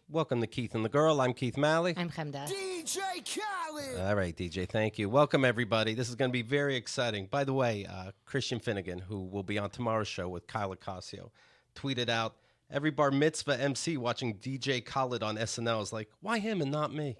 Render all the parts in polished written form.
Welcome to Keith and the Girl. I'm Keith Malley. I'm Chemda. DJ Khaled. All right, DJ, thank you. Welcome, everybody. This is going to be very exciting. By the way, Christian Finnegan, who will be on tomorrow's show with Kyle Ocasio, tweeted out, every bar mitzvah MC watching DJ Khaled on SNL is like, why him and not me?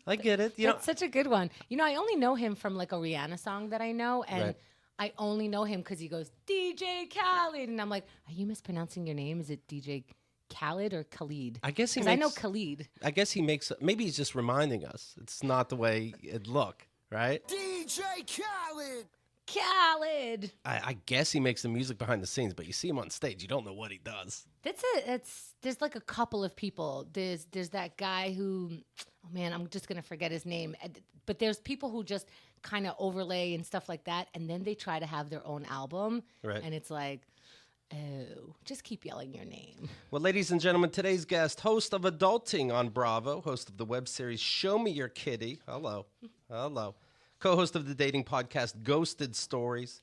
I get it. That's such a good one. You know, I only know him from like a Rihanna song that I know, and Right. I only know him because he goes, DJ Khaled. And I'm like, are you mispronouncing your name? Is it DJ Khaled or Khalid? I guess he 'Cause I know Khalid. I guess he makes, maybe he's just reminding us. It's not the way it look, right? DJ Khaled. Khaled. I guess he makes the music behind the scenes, but you see him on stage, you don't know what he does. That's it. There's like a couple of people. There's that guy who, oh man, I'm just gonna forget his name. But there's people who just kind of overlay and stuff like that, and then they try to have their own album, Right. and it's like, oh, just keep yelling your name. Well, ladies and gentlemen, today's guest, host of Adulting on Bravo, host of the web series Show Me Your Kitty. Hello. Hello. Co-host of the dating podcast Ghosted Stories,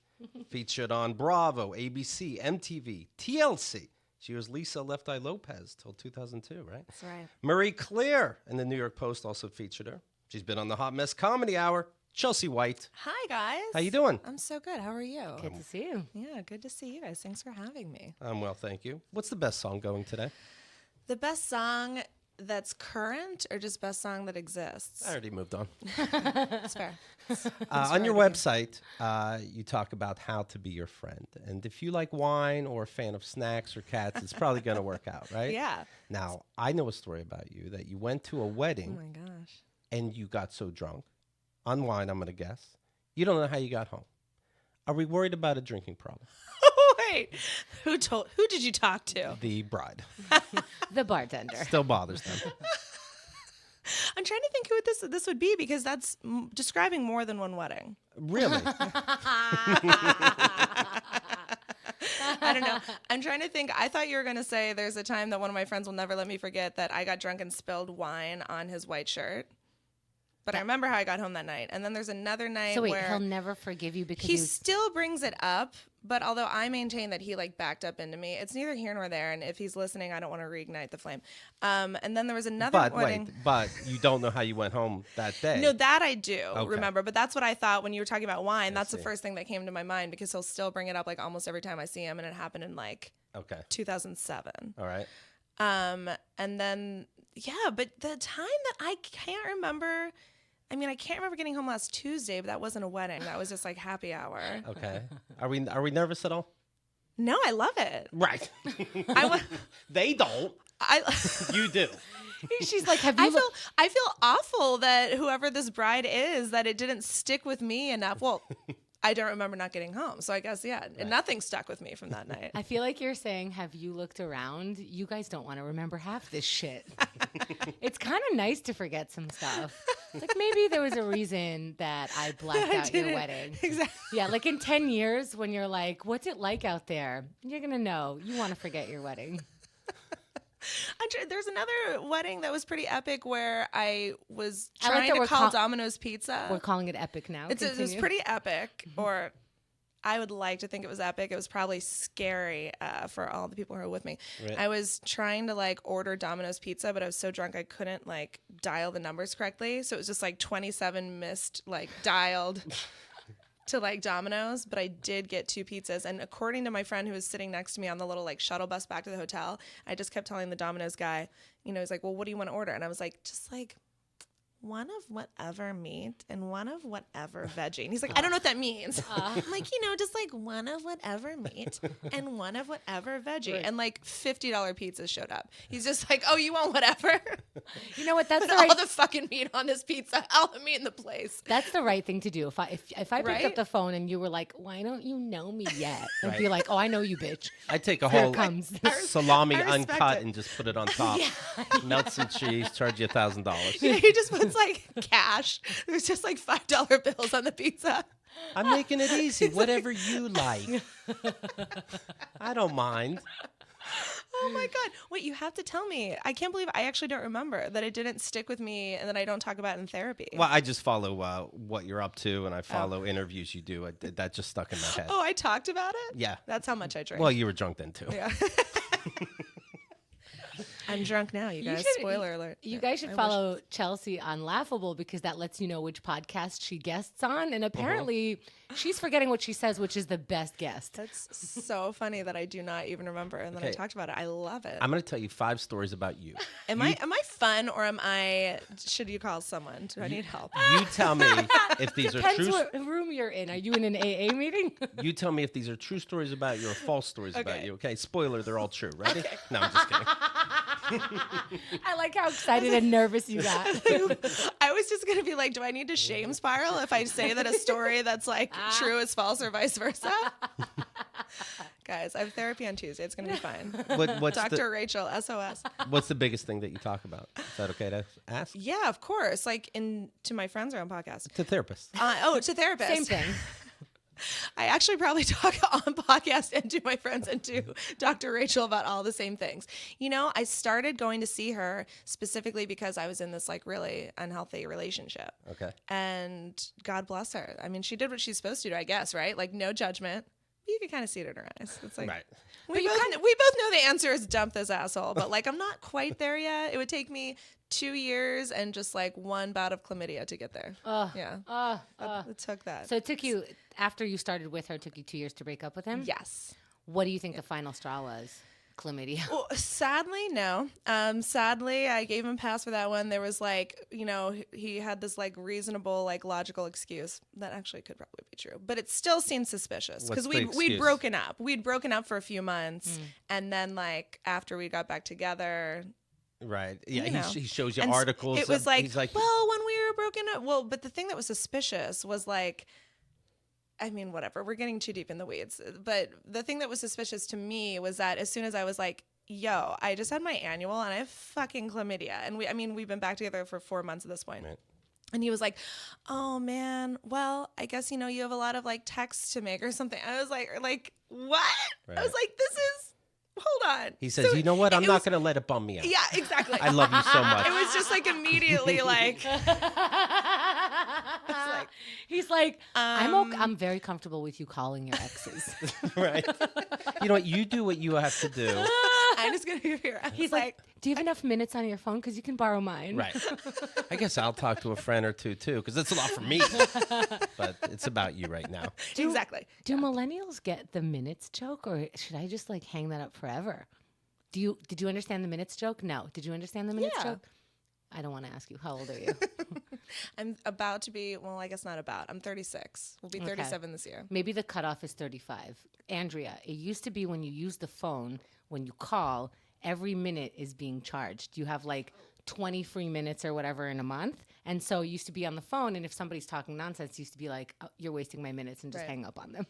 featured on Bravo, ABC, MTV, TLC. She was Lisa Left Eye Lopez till 2002, right? That's right. Marie Claire and the New York Post also featured her. She's been on the Hot Mess Comedy Hour. Chelsea White. Hi, guys. How you doing? I'm so good. How are you? Good to see you. Yeah, good to see you guys. Thanks for having me. I'm well, thank you. What's the best song going today? The best song that's current or just best song that exists? I already moved on. That's fair. On your website, you talk about how to be your friend. And if you like wine or a fan of snacks or cats, it's probably going to work out, right? Yeah. Now, I know a story about you that you went to a Oh wedding my gosh. and you got so drunk, on wine, I'm going to guess. You don't know how you got home. Are we worried about a drinking problem? Wait. Who did you talk to? The bride. The bartender. Still bothers them. I'm trying to think who this would be because that's describing more than one wedding. Really? I don't know. I'm trying to think. I thought you were going to say there's a time that one of my friends will never let me forget that I got drunk and spilled wine on his white shirt. But I remember how I got home that night. And then there's another night So wait, where he'll never forgive you because he still brings it up. But although I maintain that he like backed up into me, it's neither here nor there. And if he's listening, I don't want to reignite the flame. And then there was another wedding. But you don't know how you went home that day. No, that I do Okay. remember. But that's what I thought when you were talking about wine. That's the see. first thing that came to my mind because he'll still bring it up like almost every time I see him. And it happened in like Okay. 2007. All right. And then, yeah, but the time that I can't remember, I mean, I can't remember getting home last Tuesday, but that wasn't a wedding. That was just like happy hour. Okay. Are we nervous at all? No, I love it. Right. I They don't. You do. she's like, have you I feel awful that whoever this bride is, that it didn't stick with me enough. Well, I don't remember not getting home. So I guess, yeah, nothing stuck with me from that night. I feel like you're saying, have you looked around? You guys don't want to remember half this shit. It's kind of nice to forget some stuff. It's like maybe there was a reason that I blacked out your wedding. Exactly. Yeah, like in 10 years when you're like, what's it like out there? You're going to know. You want to forget your wedding. There's another wedding that was pretty epic where I was I like trying that to we're call Domino's We're Pizza. calling it epic now. It was Continue. pretty epic, or I would like to think it was epic. It was probably scary for all the people who were with me. Right. I was trying to like order Domino's Pizza, but I was so drunk I couldn't like dial the numbers correctly. So it was just like 27 missed like dialed to like Domino's, but I did get 2 pizzas. And according to my friend who was sitting next to me on the little like shuttle bus back to the hotel, I just kept telling the Domino's guy, you know, he's like, well, what do you want to order? And I was like, just like one of whatever meat and one of whatever veggie. And he's like, I don't know what that means. I'm like, you know, just like one of whatever meat and one of whatever veggie. Right. And like $50 pizzas showed up. He's just like, oh, you want whatever? You know what? That's Put the right. all the fucking meat on this pizza. All the meat in the place. That's the right thing to do. If I picked up Right? the phone and you were like, "Why don't you know me yet?" I'd Right. be like, "Oh, I know you, bitch." I take a Here whole it comes. salami I respect uncut it. and just put it on top. Melt some cheese, charge you $1,000. You know, he just puts like cash. There's just like $5 bills on the pizza. I'm making it easy. Whatever you like. I don't mind. Oh my God. Wait, you have to tell me. I can't believe I actually don't remember that it didn't stick with me and that I don't talk about it in therapy. Well, I just follow what you're up to, and I follow interviews you do. That just stuck in my head. Oh, I talked about it? Yeah. That's how much I drink. Well, you were drunk then, too. yeah. I'm drunk now, you guys. Spoiler alert. You guys should follow Chelsea on Laughable because that lets you know which podcast she guests on. And apparently she's forgetting what she says, which is the best guest. That's so funny that I do not even remember. And then I talked about it. I love it. I'm going to tell you 5 stories about you. Am I fun or should you call someone? Do I need help? You tell me if these are Depends true. what room you're in. Are you in an AA meeting? You tell me if these are true stories about you or false stories about you. Okay, spoiler, they're all true. Ready? No, I'm just kidding. I like how excited and nervous you got. I was just going to be like, do I need to shame spiral if I say that a story that's like true is false or vice versa? Guys, I have therapy on Tuesday. It's going to be fine. What's Dr. Rachel, SOS. What's the biggest thing that you talk about? Is that okay to ask? Yeah, of course. Like to my friends or on podcast. To therapists. To therapists. Same thing. I actually probably talk on podcast and to my friends and to Dr. Rachel about all the same things. You know, I started going to see her specifically because I was in this like really unhealthy relationship. Okay. And God bless her. I mean, she did what she's supposed to do, I guess, right? Like no judgment. You can kind of see it in her eyes. It's like, Right. we both know the answer is dump this asshole, but like I'm not quite there yet. It would take me 2 years and just like one bout of chlamydia to get there. Yeah. It took that. So it took you, after you started with her, it took you 2 years to break up with him? Yes. What do you think the final straw was? Chlamydia? Well, sadly, no. Sadly, I gave him a pass for that one. There was like, you know, he had this like reasonable, like logical excuse that actually could probably be true, but it still seemed suspicious because we'd broken up. We'd broken up for a few months, and then like after we got back together. Right. Yeah. You know. He shows you And articles. It was like, he's like, well, when we were broken up. Well, but the thing that was suspicious was like, I mean, whatever. We're getting too deep in the weeds. But the thing that was suspicious to me was that as soon as I was like, yo, I just had my annual and I have fucking chlamydia. And we've been back together for 4 months at this point. Right. And he was like, oh man, well, I guess, you know, you have a lot of like texts to make or something. I was like, what? Right. I was like, hold on. he says, you know what? I'm not going to let it bum me out. Yeah, exactly. I love you so much. It was just like immediately like, He's like, I'm very comfortable with you calling your exes. Right. You know what? You do what you have to do. I'm just going to be here. He's like, do you have enough minutes on your phone? Because you can borrow mine. Right. I guess I'll talk to a friend or two, too, because it's a lot for me. But it's about you right now. Exactly. Do millennials get the minutes joke, or should I just like hang that up forever? Did you understand the minutes joke? No. Did you understand the minutes joke? I don't want to ask you. How old are you? I'm about to be, well, I guess not about. I'm 36. We'll be 37 this year. Maybe the cutoff is 35. Andrea, it used to be when you use the phone, when you call, every minute is being charged. You have like 20 free minutes or whatever in a month. And so it used to be on the phone, and if somebody's talking nonsense, it used to be like, oh, you're wasting my minutes, and just hang up on them.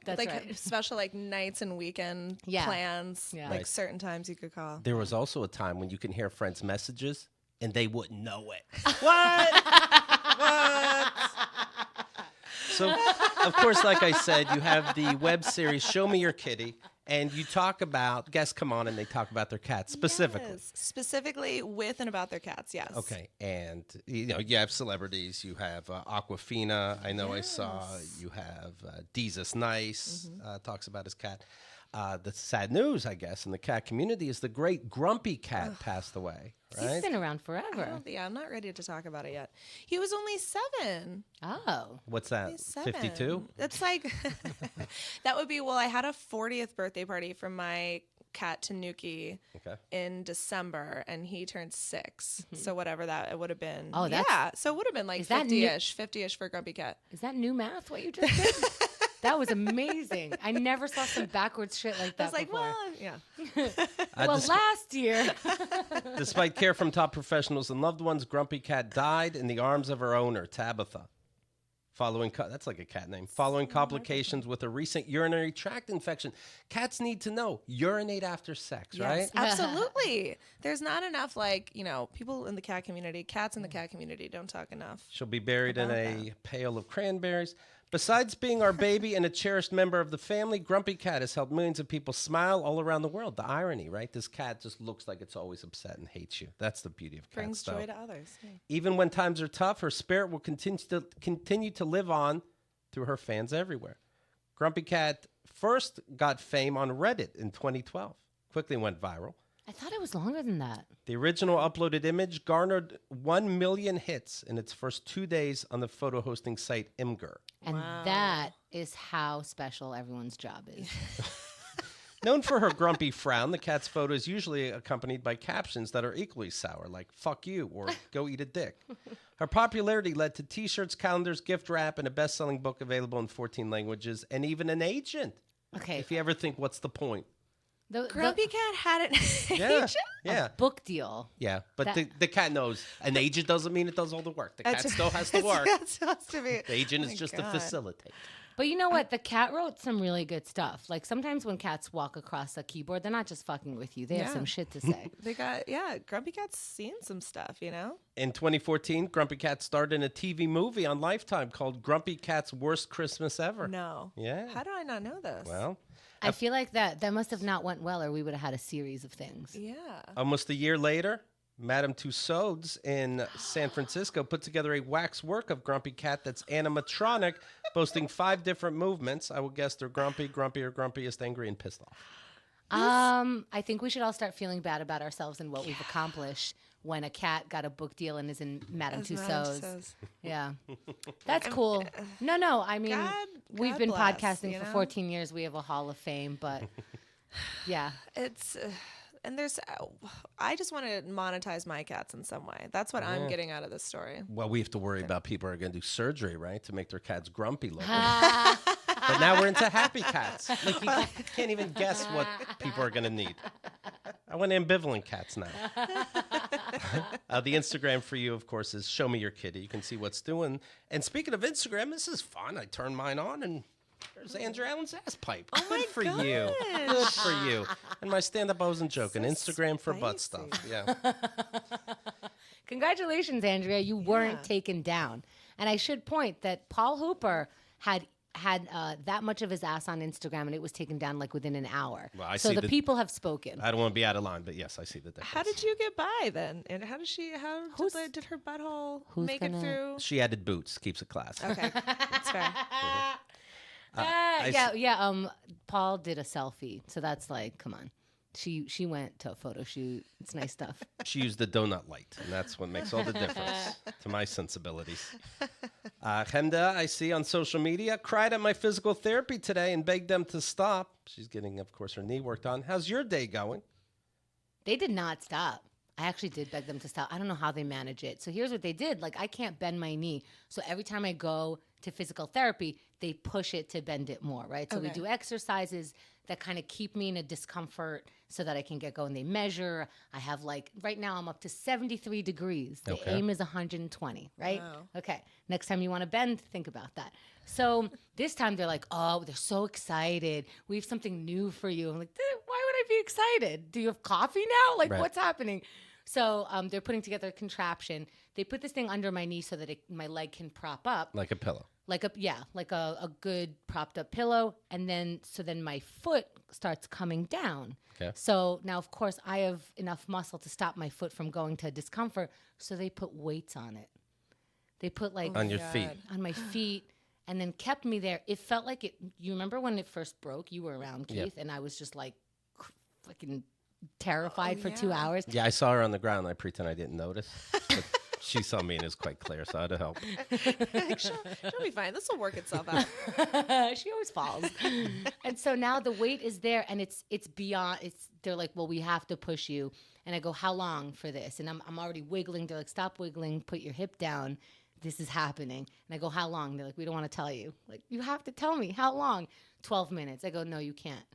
That's like right. special like nights and weekend plans. Yeah. Like Right. certain times you could call. There was also a time when you can hear friends' messages and they wouldn't know it. What? So, of course, like I said, you have the web series Show Me Your Kitty, and you talk about, guests come on and they talk about their cats specifically. Yes. Specifically with and about their cats, yes. Okay, and you know, you have celebrities. You have Aquafina. I know I saw. You have Jesus Nice talks about his cat. The sad news, I guess, in the cat community is the great Grumpy Cat passed away. Right? He's been around forever. I'm not ready to talk about it yet. He was only 7. Oh. What's that? He's 7. 52? That's like, that would be, well, I had a 40th birthday party for my cat Tanuki in December, and he turned 6. So whatever that it would have been. Oh, that's, yeah. So it would have been like 50-ish for Grumpy Cat. Is that new math, what you just did? That was amazing. I never saw some backwards shit like that I was like, before. well, yeah. Well, last year. Despite care from top professionals and loved ones, Grumpy Cat died in the arms of her owner, Tabitha. That's like a cat name. Following complications with a recent urinary tract infection. Cats need to know, urinate after sex, right? Yes, absolutely. There's not enough, like, you know, people in the cat community, cats in the cat community don't talk enough. She'll be buried in a pail of cranberries. Besides being our baby and a cherished member of the family, Grumpy Cat has helped millions of people smile all around the world. The irony, right? This cat just looks like it's always upset and hates you. That's the beauty of cats. Brings joy to others. Yeah. Even when times are tough, her spirit will continue to live on through her fans everywhere. Grumpy Cat first got fame on Reddit in 2012. Quickly went viral. I thought it was longer than that. The original uploaded image garnered 1 million hits in its first 2 days on the photo hosting site Imgur. And that is how special everyone's job is. Known for her grumpy frown, the cat's photo is usually accompanied by captions that are equally sour, like "fuck you" or "go eat a dick." Her popularity led to T-shirts, calendars, gift wrap, and a best-selling book available in 14 languages, and even an agent. Okay. If you ever think, what's the point? Grumpy Cat had an Yeah, agent? yeah, book deal. yeah. But That- the cat knows an agent doesn't mean it does all the work. The cat still has to work. That's supposed to be. The agent Oh is my just God. to facilitate. But you know what? The cat wrote some really good stuff. Like sometimes when cats walk across a keyboard, they're not just fucking with you. They have Yeah. some shit to say. They got, Grumpy Cat's seen some stuff, you know? In 2014, Grumpy Cat starred in a TV movie on Lifetime called Grumpy Cat's Worst Christmas Ever. No. Yeah. How do I not know this? Well, I feel like that must have not went well, or we would have had a series of things. Yeah. almost a year later, Madame Tussauds in San Francisco put together a wax work of Grumpy Cat that's animatronic, boasting 5 different movements. I would guess they're grumpy, grumpy, or grumpiest, angry, and pissed off. I think we should all start feeling bad about ourselves and what we've accomplished when a cat got a book deal and is in Madame As Madame Tussauds. Tussauds. Yeah. That's cool. No, I mean, we've God been bless, podcasting you for know? 14 years. We have a Hall of Fame, but yeah. It's, and there's, I just want to monetize my cats in some way. That's what I'm getting out of this story. Well, we have to worry about people who are going to do surgery, right, to make their cats grumpy looking. But now we're into happy cats. Like, you can't even guess what people are going to need. I want ambivalent cats now. The Instagram for you, of course, is Show Me Your Kitty. You can see what's doing. And speaking of Instagram, this is fun. I turn mine on, and there's Andrew Allen's ass pipe. Oh Good for you. Good for you. And my stand-up, I wasn't joking. So Instagram for butt stuff. spicy. Yeah. Congratulations, Andrea. You weren't taken down. And I should point that Paul Hooper had that much of his ass on Instagram, and it was taken down like within an hour. Well, I so see the the- people have spoken. I don't want to be out of line, but yes, I see the difference. How did you get by then? And how Who's- did her butthole who's make it gonna- through? She added boots. Keeps it classy. Okay, that's fair. Paul did a selfie, so that's like, come on. She went to a photo shoot. It's nice stuff. She used the donut light, and that's what makes all the difference to my sensibilities. Chemda, I see on social media, cried at my physical therapy today and begged them to stop. She's getting, of course, her knee worked on. How's your day going? They did not stop. I actually did beg them to stop. I don't know how they manage it. So here's what they did. Like, I can't bend my knee. So every time I go to physical therapy, they push it to bend it more, right? So we Okay. do exercises that kind of keep me in a discomfort so that I can get going. They measure. I have like, right now I'm up to 73 degrees. The Okay. aim is 120, right? Wow. Okay. Next time you want to bend, think about that. So this time they're like, oh, they're so excited. We have something new for you. I'm like, why would I be excited? Do you have coffee now? Like, Right. what's happening? So they're putting together a contraption. They put this thing under my knee so that my leg can prop up, Like a pillow. like a good propped up pillow, and then my foot starts coming down. Okay. So now, of course, I have enough muscle to stop my foot from going to discomfort. So they put weights on it. They put like On your God. feet. on my feet, and then kept me there. It felt like it. You remember when it first broke? You were around, Keith, Yep. and I was just like fucking terrified for 2 yeah. hours. Yeah, I saw her on the ground. I pretend I didn't notice. But she saw me and it was quite clear, so I had to help. Like, she'll be fine. This will work itself out. She always falls. And so now the weight is there, and it's beyond. They're like, well, we have to push you. And I go, how long for this? And I'm already wiggling. They're like, stop wiggling. Put your hip down. This is happening. And I go, how long? They're like, we don't want to tell you. Like, you have to tell me how long. 12 minutes. I go, no, you can't.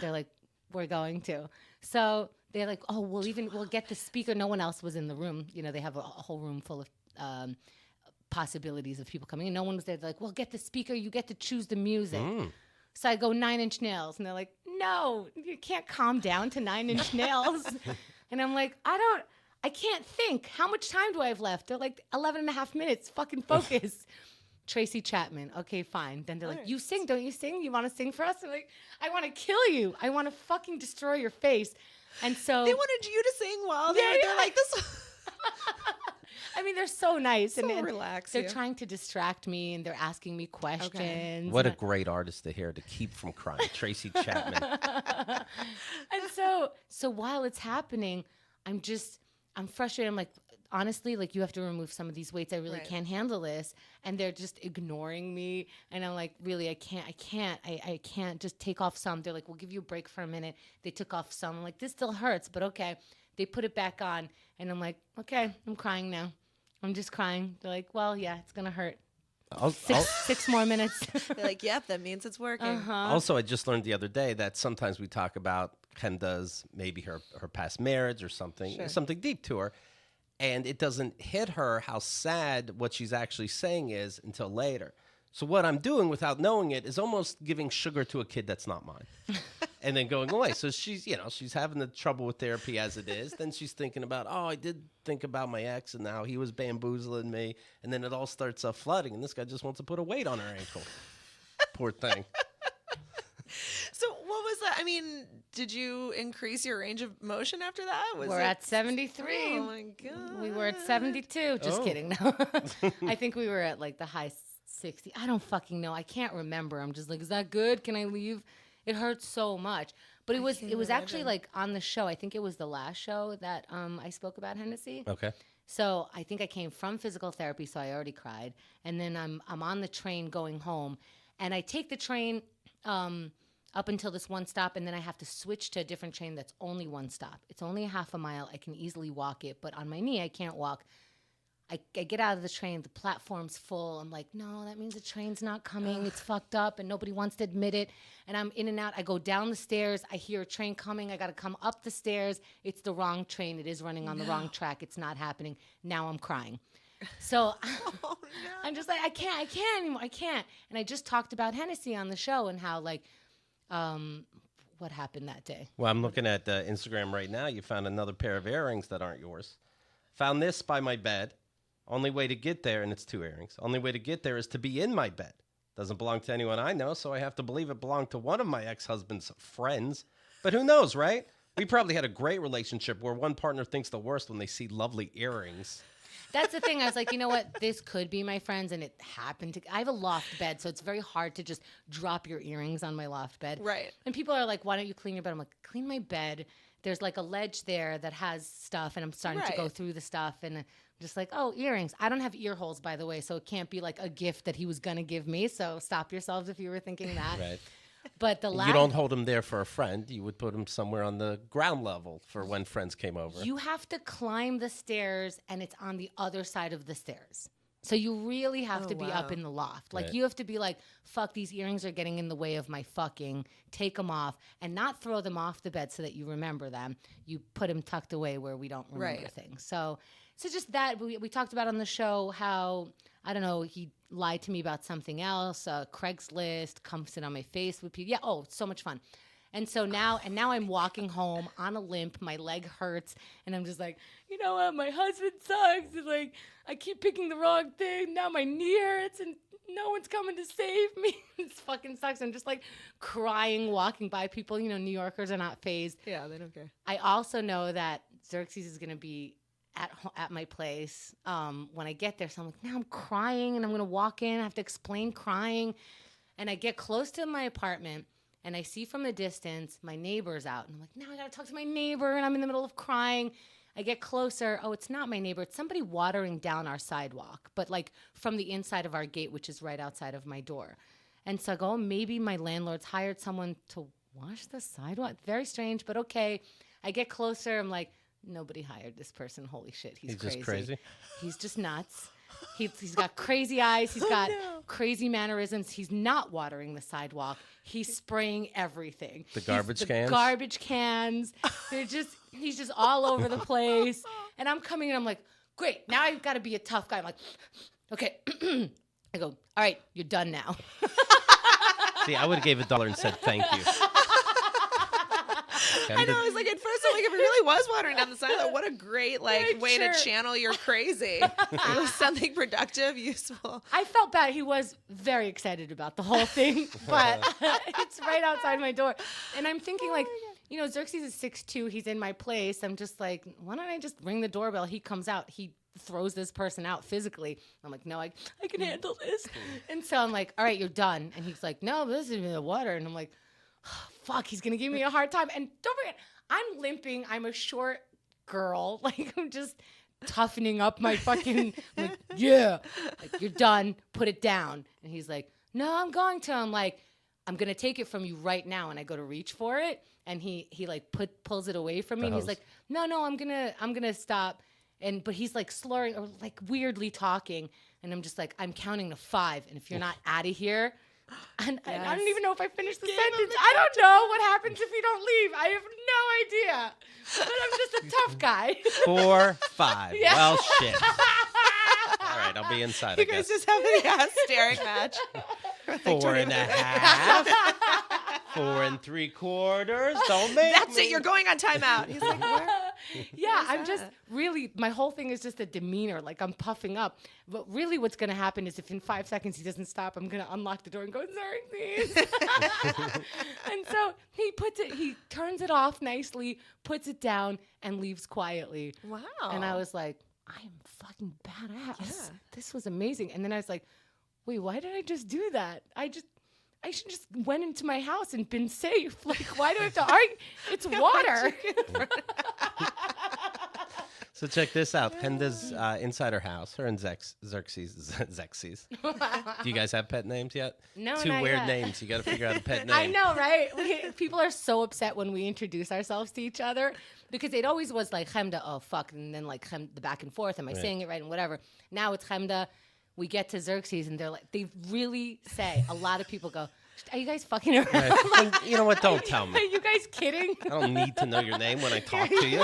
They're like, we're going to. So they're like, oh, we'll get the speaker. No one else was in the room. You know, they have a whole room full of possibilities of people coming in. No one was there. They're like, well, get the speaker. You get to choose the music. So I go 9 Inch Nails. And they're like, no, you can't calm down to 9 Inch Nails. And I'm like, I can't think. How much time do I have left? They're like 11 and a half minutes. Fucking focus. Tracy Chapman. Okay, fine. Then they're like, you sing, don't you sing? You want to sing for us? I'm like, I want to kill you. I want to fucking destroy your face. And so They wanted you to sing while they Yeah, were there yeah. like this. I mean, they're so nice. So and relax they're you. trying to distract me, and they're asking me questions. What a great artist to hear to keep from crying. Tracy Chapman. And so while it's happening, I'm frustrated. I'm like, honestly, like, you have to remove some of these weights. I really Right. can't handle this. And they're just ignoring me. And I'm like, really, I can't just take off some. They're like, we'll give you a break for a minute. They took off some. I'm like, this still hurts, but okay. They put it back on. And I'm like, okay, I'm crying now. I'm just crying. They're like, well, yeah, it's going to hurt. Six more minutes. They're like, yep, that means it's working. Also, I just learned the other day that sometimes we talk about Chemda's maybe her past marriage or something, Sure. something deep to her, and it doesn't hit her how sad what she's actually saying is until later. So what I'm doing without knowing it is almost giving sugar to a kid that's not mine. And then going away. So she's having the trouble with therapy as it is. Then she's thinking about, oh, I did think about my ex and how he was bamboozling me. And then it all starts flooding. And this guy just wants to put a weight on her ankle. Poor thing. So what was that? I mean, did you increase your range of motion after that? We're at 73. Oh my God. We were at 72. Just Oh. kidding. No. I think we were at like the high 60. I don't fucking know. I can't remember. I'm just like, is that good? Can I leave? It hurts so much. But it was actually imagine. like on the show. I think it was the last show that I spoke about Hennessy. Okay. So I think I came from physical therapy, so I already cried. And then I'm on the train going home, and I take the train up until this one stop, and then I have to switch to a different train that's only one stop. It's only a half a mile. I can easily walk it, but on my knee I can't walk. I get out of the train, the platform's full. I'm like, no, that means the train's not coming. It's fucked up, and nobody wants to admit it. And I'm in and out. I go down the stairs. I hear a train coming. I got to come up the stairs. It's the wrong train. It is running on the wrong track. It's not happening. Now I'm crying. So I'm just like, I can't anymore. I can't. And I just talked about Hennessy on the show and how, like, what happened that day. Well, I'm looking at Instagram right now. You found another pair of earrings that aren't yours. Found this by my bed. Only way to get there, and it's 2 earrings. Only way to get there is to be in my bed. Doesn't belong to anyone I know, so I have to believe it belonged to one of my ex-husband's friends. But who knows, right? We probably had a great relationship where one partner thinks the worst when they see lovely earrings. That's the thing. I was like, you know what? This could be my friends, and it happened to. I have a loft bed, so it's very hard to just drop your earrings on my loft bed. Right. And people are like, why don't you clean your bed? I'm like, clean my bed. There's like a ledge there that has stuff, and I'm starting to go Right. through the stuff, and I'm just like, oh, earrings. I don't have ear holes, by the way, so it can't be like a gift that he was going to give me. So stop yourselves if you were thinking that. Right. But the last. You don't hold them there for a friend. You would put them somewhere on the ground level for when friends came over. You have to climb the stairs, and it's on the other side of the stairs. So you really have to be up wow. in the loft. Like, Right. you have to be like, fuck, these earrings are getting in the way of my fucking. Take them off, and not throw them off the bed so that you remember them. You put them tucked away where we don't remember Right. things. So just that. We talked about on the show how, I don't know, he lied to me about something else. Craigslist, come sit on my face with people. Yeah, oh, so much fun. And so now I'm walking home on a limp. My leg hurts, and I'm just like, you know what? My husband sucks. It's like, I keep picking the wrong thing. Now my knee hurts, and no one's coming to save me. It fucking sucks. I'm just like crying, walking by people. You know, New Yorkers are not fazed. Yeah, they don't care. I also know that Xerxes is going to be at my place when I get there. So I'm like, now I'm crying, and I'm going to walk in. I have to explain crying. And I get close to my apartment, and I see from the distance my neighbor's out. And I'm like, now I got to talk to my neighbor, and I'm in the middle of crying. I get closer. Oh, it's not my neighbor. It's somebody watering down our sidewalk, but like from the inside of our gate, which is right outside of my door. And so I go, oh, maybe my landlord's hired someone to wash the sidewalk. Very strange, but okay. I get closer. I'm like, nobody hired this person. Holy shit, he's crazy. Just crazy? He's just nuts. He's got crazy eyes. He's got crazy mannerisms. He's not watering the sidewalk. He's spraying everything. The garbage cans? Garbage cans. He's just all over the place. And I'm coming in. I'm like, great. Now I've got to be a tough guy. I'm like, okay. I go, all right, you're done now. See, I would have gave $1 and said thank you. I know. I was like, at first, I'm like, if it really was watering down the sidewalk, what a great Right, way sure. to channel your crazy. It was something productive, useful. I felt bad. He was very excited about the whole thing, but it's right outside my door. And I'm thinking, like, you know, Xerxes is 6'2". He's in my place. I'm just like, why don't I just ring the doorbell? He comes out. He throws this person out physically. I'm like, no, I can handle this. And so I'm like, all right, you're done. And he's like, no, this is the water. And I'm like, oh, fuck, he's going to give me a hard time. And don't forget, I'm limping. I'm a short girl. Like, I'm just toughening up my fucking, like, yeah. Like, you're done. Put it down. And he's like, no, I'm going to. I'm like, I'm going to take it from you right now. And I go to reach for it. And he like pulls it away from me. And he's like, no, I'm going to stop. But he's like slurring or like weirdly talking. And I'm just like, I'm counting to 5. And if you're not out of here, and I don't even know if I finished the sentence. I don't know what happens if you don't leave. I have no idea. But I'm just a tough guy. 4, 5. Yeah. Well, shit. All right, I'll be inside, I You guys guess. just have a ass staring match. 4.5. 4 3/4. Don't make That's me. it. You're going on timeout. He's like, where? Yeah, I'm just really, my whole thing is just a demeanor. Like, I'm puffing up. But really what's going to happen is if in 5 seconds he doesn't stop, I'm going to unlock the door and go, sorry, please. And so he turns it off nicely, puts it down, and leaves quietly. Wow. And I was like, I am fucking badass. Yeah. This was amazing. And then I was like, wait, why did I just do that? I should just went into my house and been safe. Like, why do I have to argue? It's water. So check this out. Chemda's inside her house. Her and Xerxes. Do you guys have pet names yet? No, 2 not weird yet. names. You got to figure out a pet name. I know, right? People are so upset when we introduce ourselves to each other because it always was like Chemda, oh, fuck, and then like the back and forth. Am I saying it right and whatever? Now it's Chemda. We get to Xerxes and they're like, they really say, a lot of people go, are you guys fucking around? Right. And you know what? Don't tell Are me. you guys kidding? I don't need to know your name when I talk to you.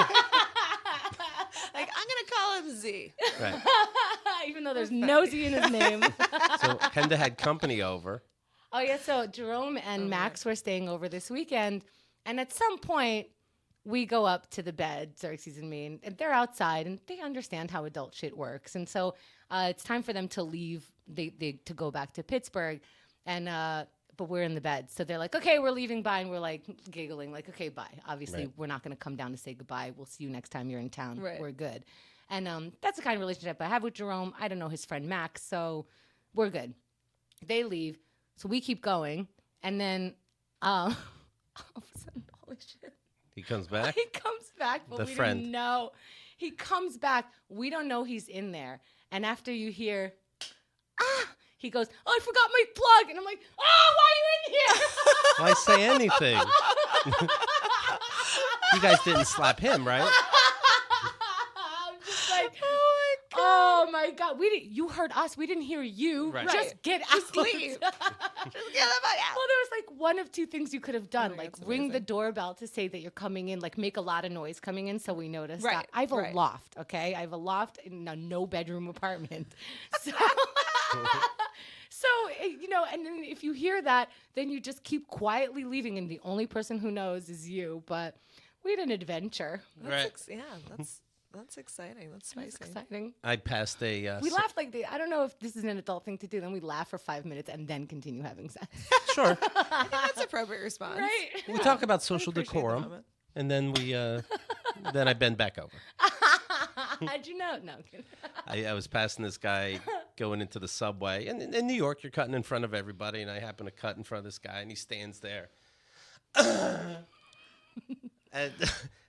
Like, I'm going to call him Z. Right. Even though there's no Z in his name. So Chemda had company over. Oh, yeah. So Jerome and Max were staying over this weekend. And at some point, we go up to the bed, Xerxes and me, and they're outside, and they understand how adult shit works. And so it's time for them to leave, to go back to Pittsburgh. And but we're in the bed. So they're like, okay, we're leaving, bye. And we're like giggling, like, okay, bye. Obviously, Right. we're not going to come down to say goodbye. We'll see you next time you're in town. Right. We're good. And that's the kind of relationship I have with Jerome. I don't know his friend Max, so we're good. They leave. So we keep going. And then all of a sudden, holy shit. He comes back. He comes back, but The we friend. didn't know. He comes back. We don't know he's in there. And after you hear, he goes, oh, I forgot my plug. And I'm like, oh, why are you in here? Why say anything? You guys didn't slap him, right? I'm just like, oh my God. You heard us. We didn't hear you. Right. Just Right. get Just out. leave. Just get the fuck out. Well, there was like one of 2 things you could have done, my like God, that's ring the amazing. doorbell to say that you're coming in, like make a lot of noise coming in, so we notice. Right, I have a right. loft, okay? I have a loft in a no-bedroom apartment, so so and then if you hear that, then you just keep quietly leaving, and the only person who knows is you. But we had an adventure. Right. That's exciting. That's spicy. It's exciting. I passed a. We laughed like I don't know if this is an adult thing to do. Then we laugh for 5 minutes and then continue having sex. Sure. I think that's appropriate response. Right? We talk about social Appreciate the decorum, moment. and then we then I bend back over. How'd you know? No. I'm kidding. I was passing this guy going into the subway, and in New York, you're cutting in front of everybody, and I happen to cut in front of this guy, and he stands there.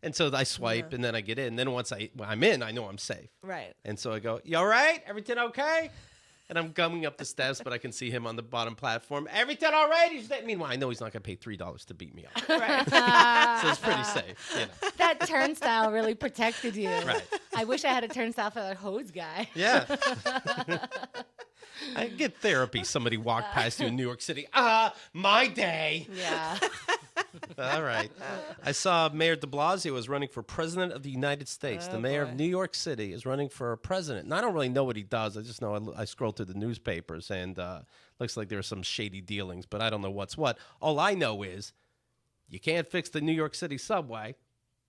And so I swipe, and then I get in. And then once I'm in, I know I'm safe. Right. And so I go, you all right? Everything okay? And I'm coming up the steps, but I can see him on the bottom platform. Everything all right? Meanwhile, I know he's not going to pay $3 to beat me up. Right. So it's pretty safe. You know. That turnstile really protected you. Right. I wish I had a turnstile for that hose guy. Yeah. I get therapy. Somebody walked past you in New York City. My day. Yeah. All right. I saw Mayor de Blasio was running for president of the United States. The mayor of New York City is running for president. And I don't really know what he does. I just know I scrolled through the newspapers, and looks like there are some shady dealings, but I don't know what's what. All I know is you can't fix the New York City subway.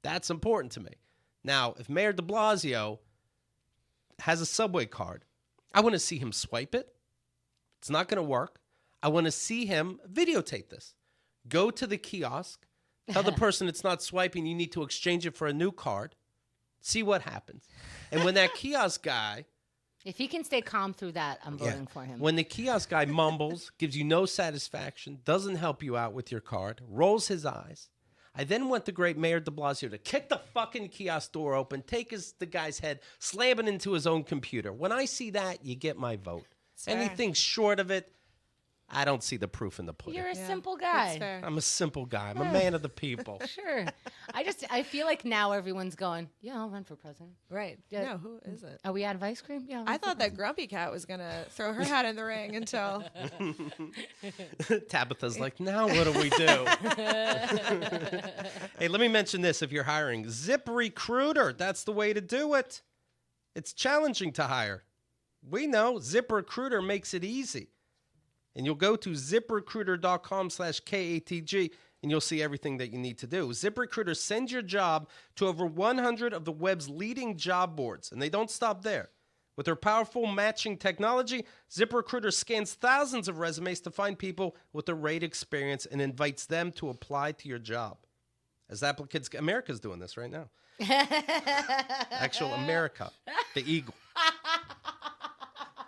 That's important to me. Now, if Mayor de Blasio has a subway card, I want to see him swipe it. It's not going to work. I want to see him videotape this. Go to the kiosk. Tell the person it's not swiping. You need to exchange it for a new card. See what happens. And when that kiosk guy, If he can stay calm through that, I'm voting for him. when the kiosk guy mumbles, gives you no satisfaction, doesn't help you out with your card, rolls his eyes, I then want the great Mayor de Blasio to kick the fucking kiosk door open, take the guy's head, slam it into his own computer. When I see that, you get my vote. Fair. Anything short of it, I don't see the proof in the pudding. You're a simple That's guy. fair. I'm a simple guy. I'm a man of the people. Sure. I feel like now everyone's going, yeah, I'll run for president. Right. Yeah. No, who isn't? Are we out of ice cream? Yeah. I'll run I for thought that Grumpy Cat was going to throw her hat in the ring until... Tabitha's like, now what do we do? Hey, let me mention this if you're hiring. ZipRecruiter, that's the way to do it. It's challenging to hire. We know ZipRecruiter makes it easy. And you'll go to ziprecruiter.com/KATG and you'll see everything that you need to do. ZipRecruiter sends your job to over 100 of the web's leading job boards, and they don't stop there. With their powerful matching technology, ZipRecruiter scans thousands of resumes to find people with the right experience and invites them to apply to your job. As applicants, America's doing this right now. Actual America, the eagle.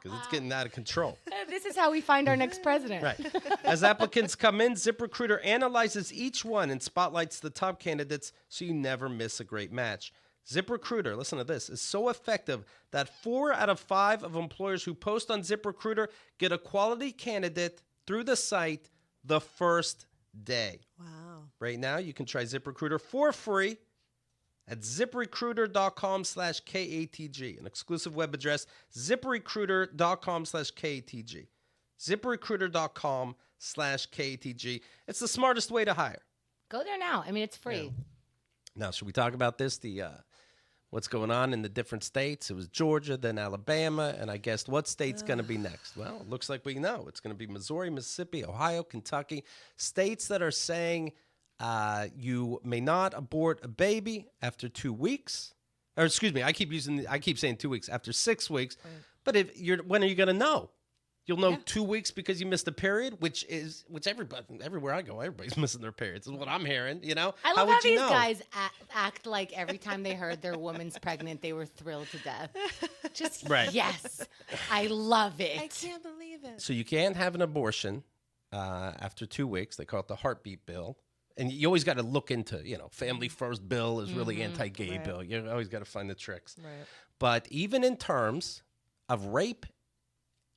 Because it's getting out of control. This is how we find our next president. Right. As applicants come in, ZipRecruiter analyzes each one and spotlights the top candidates so you never miss a great match. ZipRecruiter, listen to this, is so effective that 4 out of 5 of employers who post on ZipRecruiter get a quality candidate through the site the first day. Wow. Right now, you can try ZipRecruiter for free at ziprecruiter.com/KATG, an exclusive web address, ziprecruiter.com/KATG. ziprecruiter.com/KATG. It's the smartest way to hire. Go there now. I mean, it's free. Now, should we talk about this? What's going on in the different states? It was Georgia, then Alabama, and I guessed what state's going to be next? Well, it looks like we know. It's going to be Missouri, Mississippi, Ohio, Kentucky. States that are saying you may not abort a baby after 2 weeks. Or excuse me, I keep saying 2 weeks, after 6 weeks. Right. But when are you going to know? You'll know 2 weeks because you missed a period, which everywhere I go, everybody's missing their periods. Is what I'm hearing. You know, I love how these guys act like every time they heard their woman's pregnant, they were thrilled to death. Just right. Yes, I love it. I can't believe it. So you can't have an abortion after 2 weeks. They call it the heartbeat bill. And you always got to look into, family first bill is really anti-gay bill. You always got to find the tricks. Right. But even in terms of rape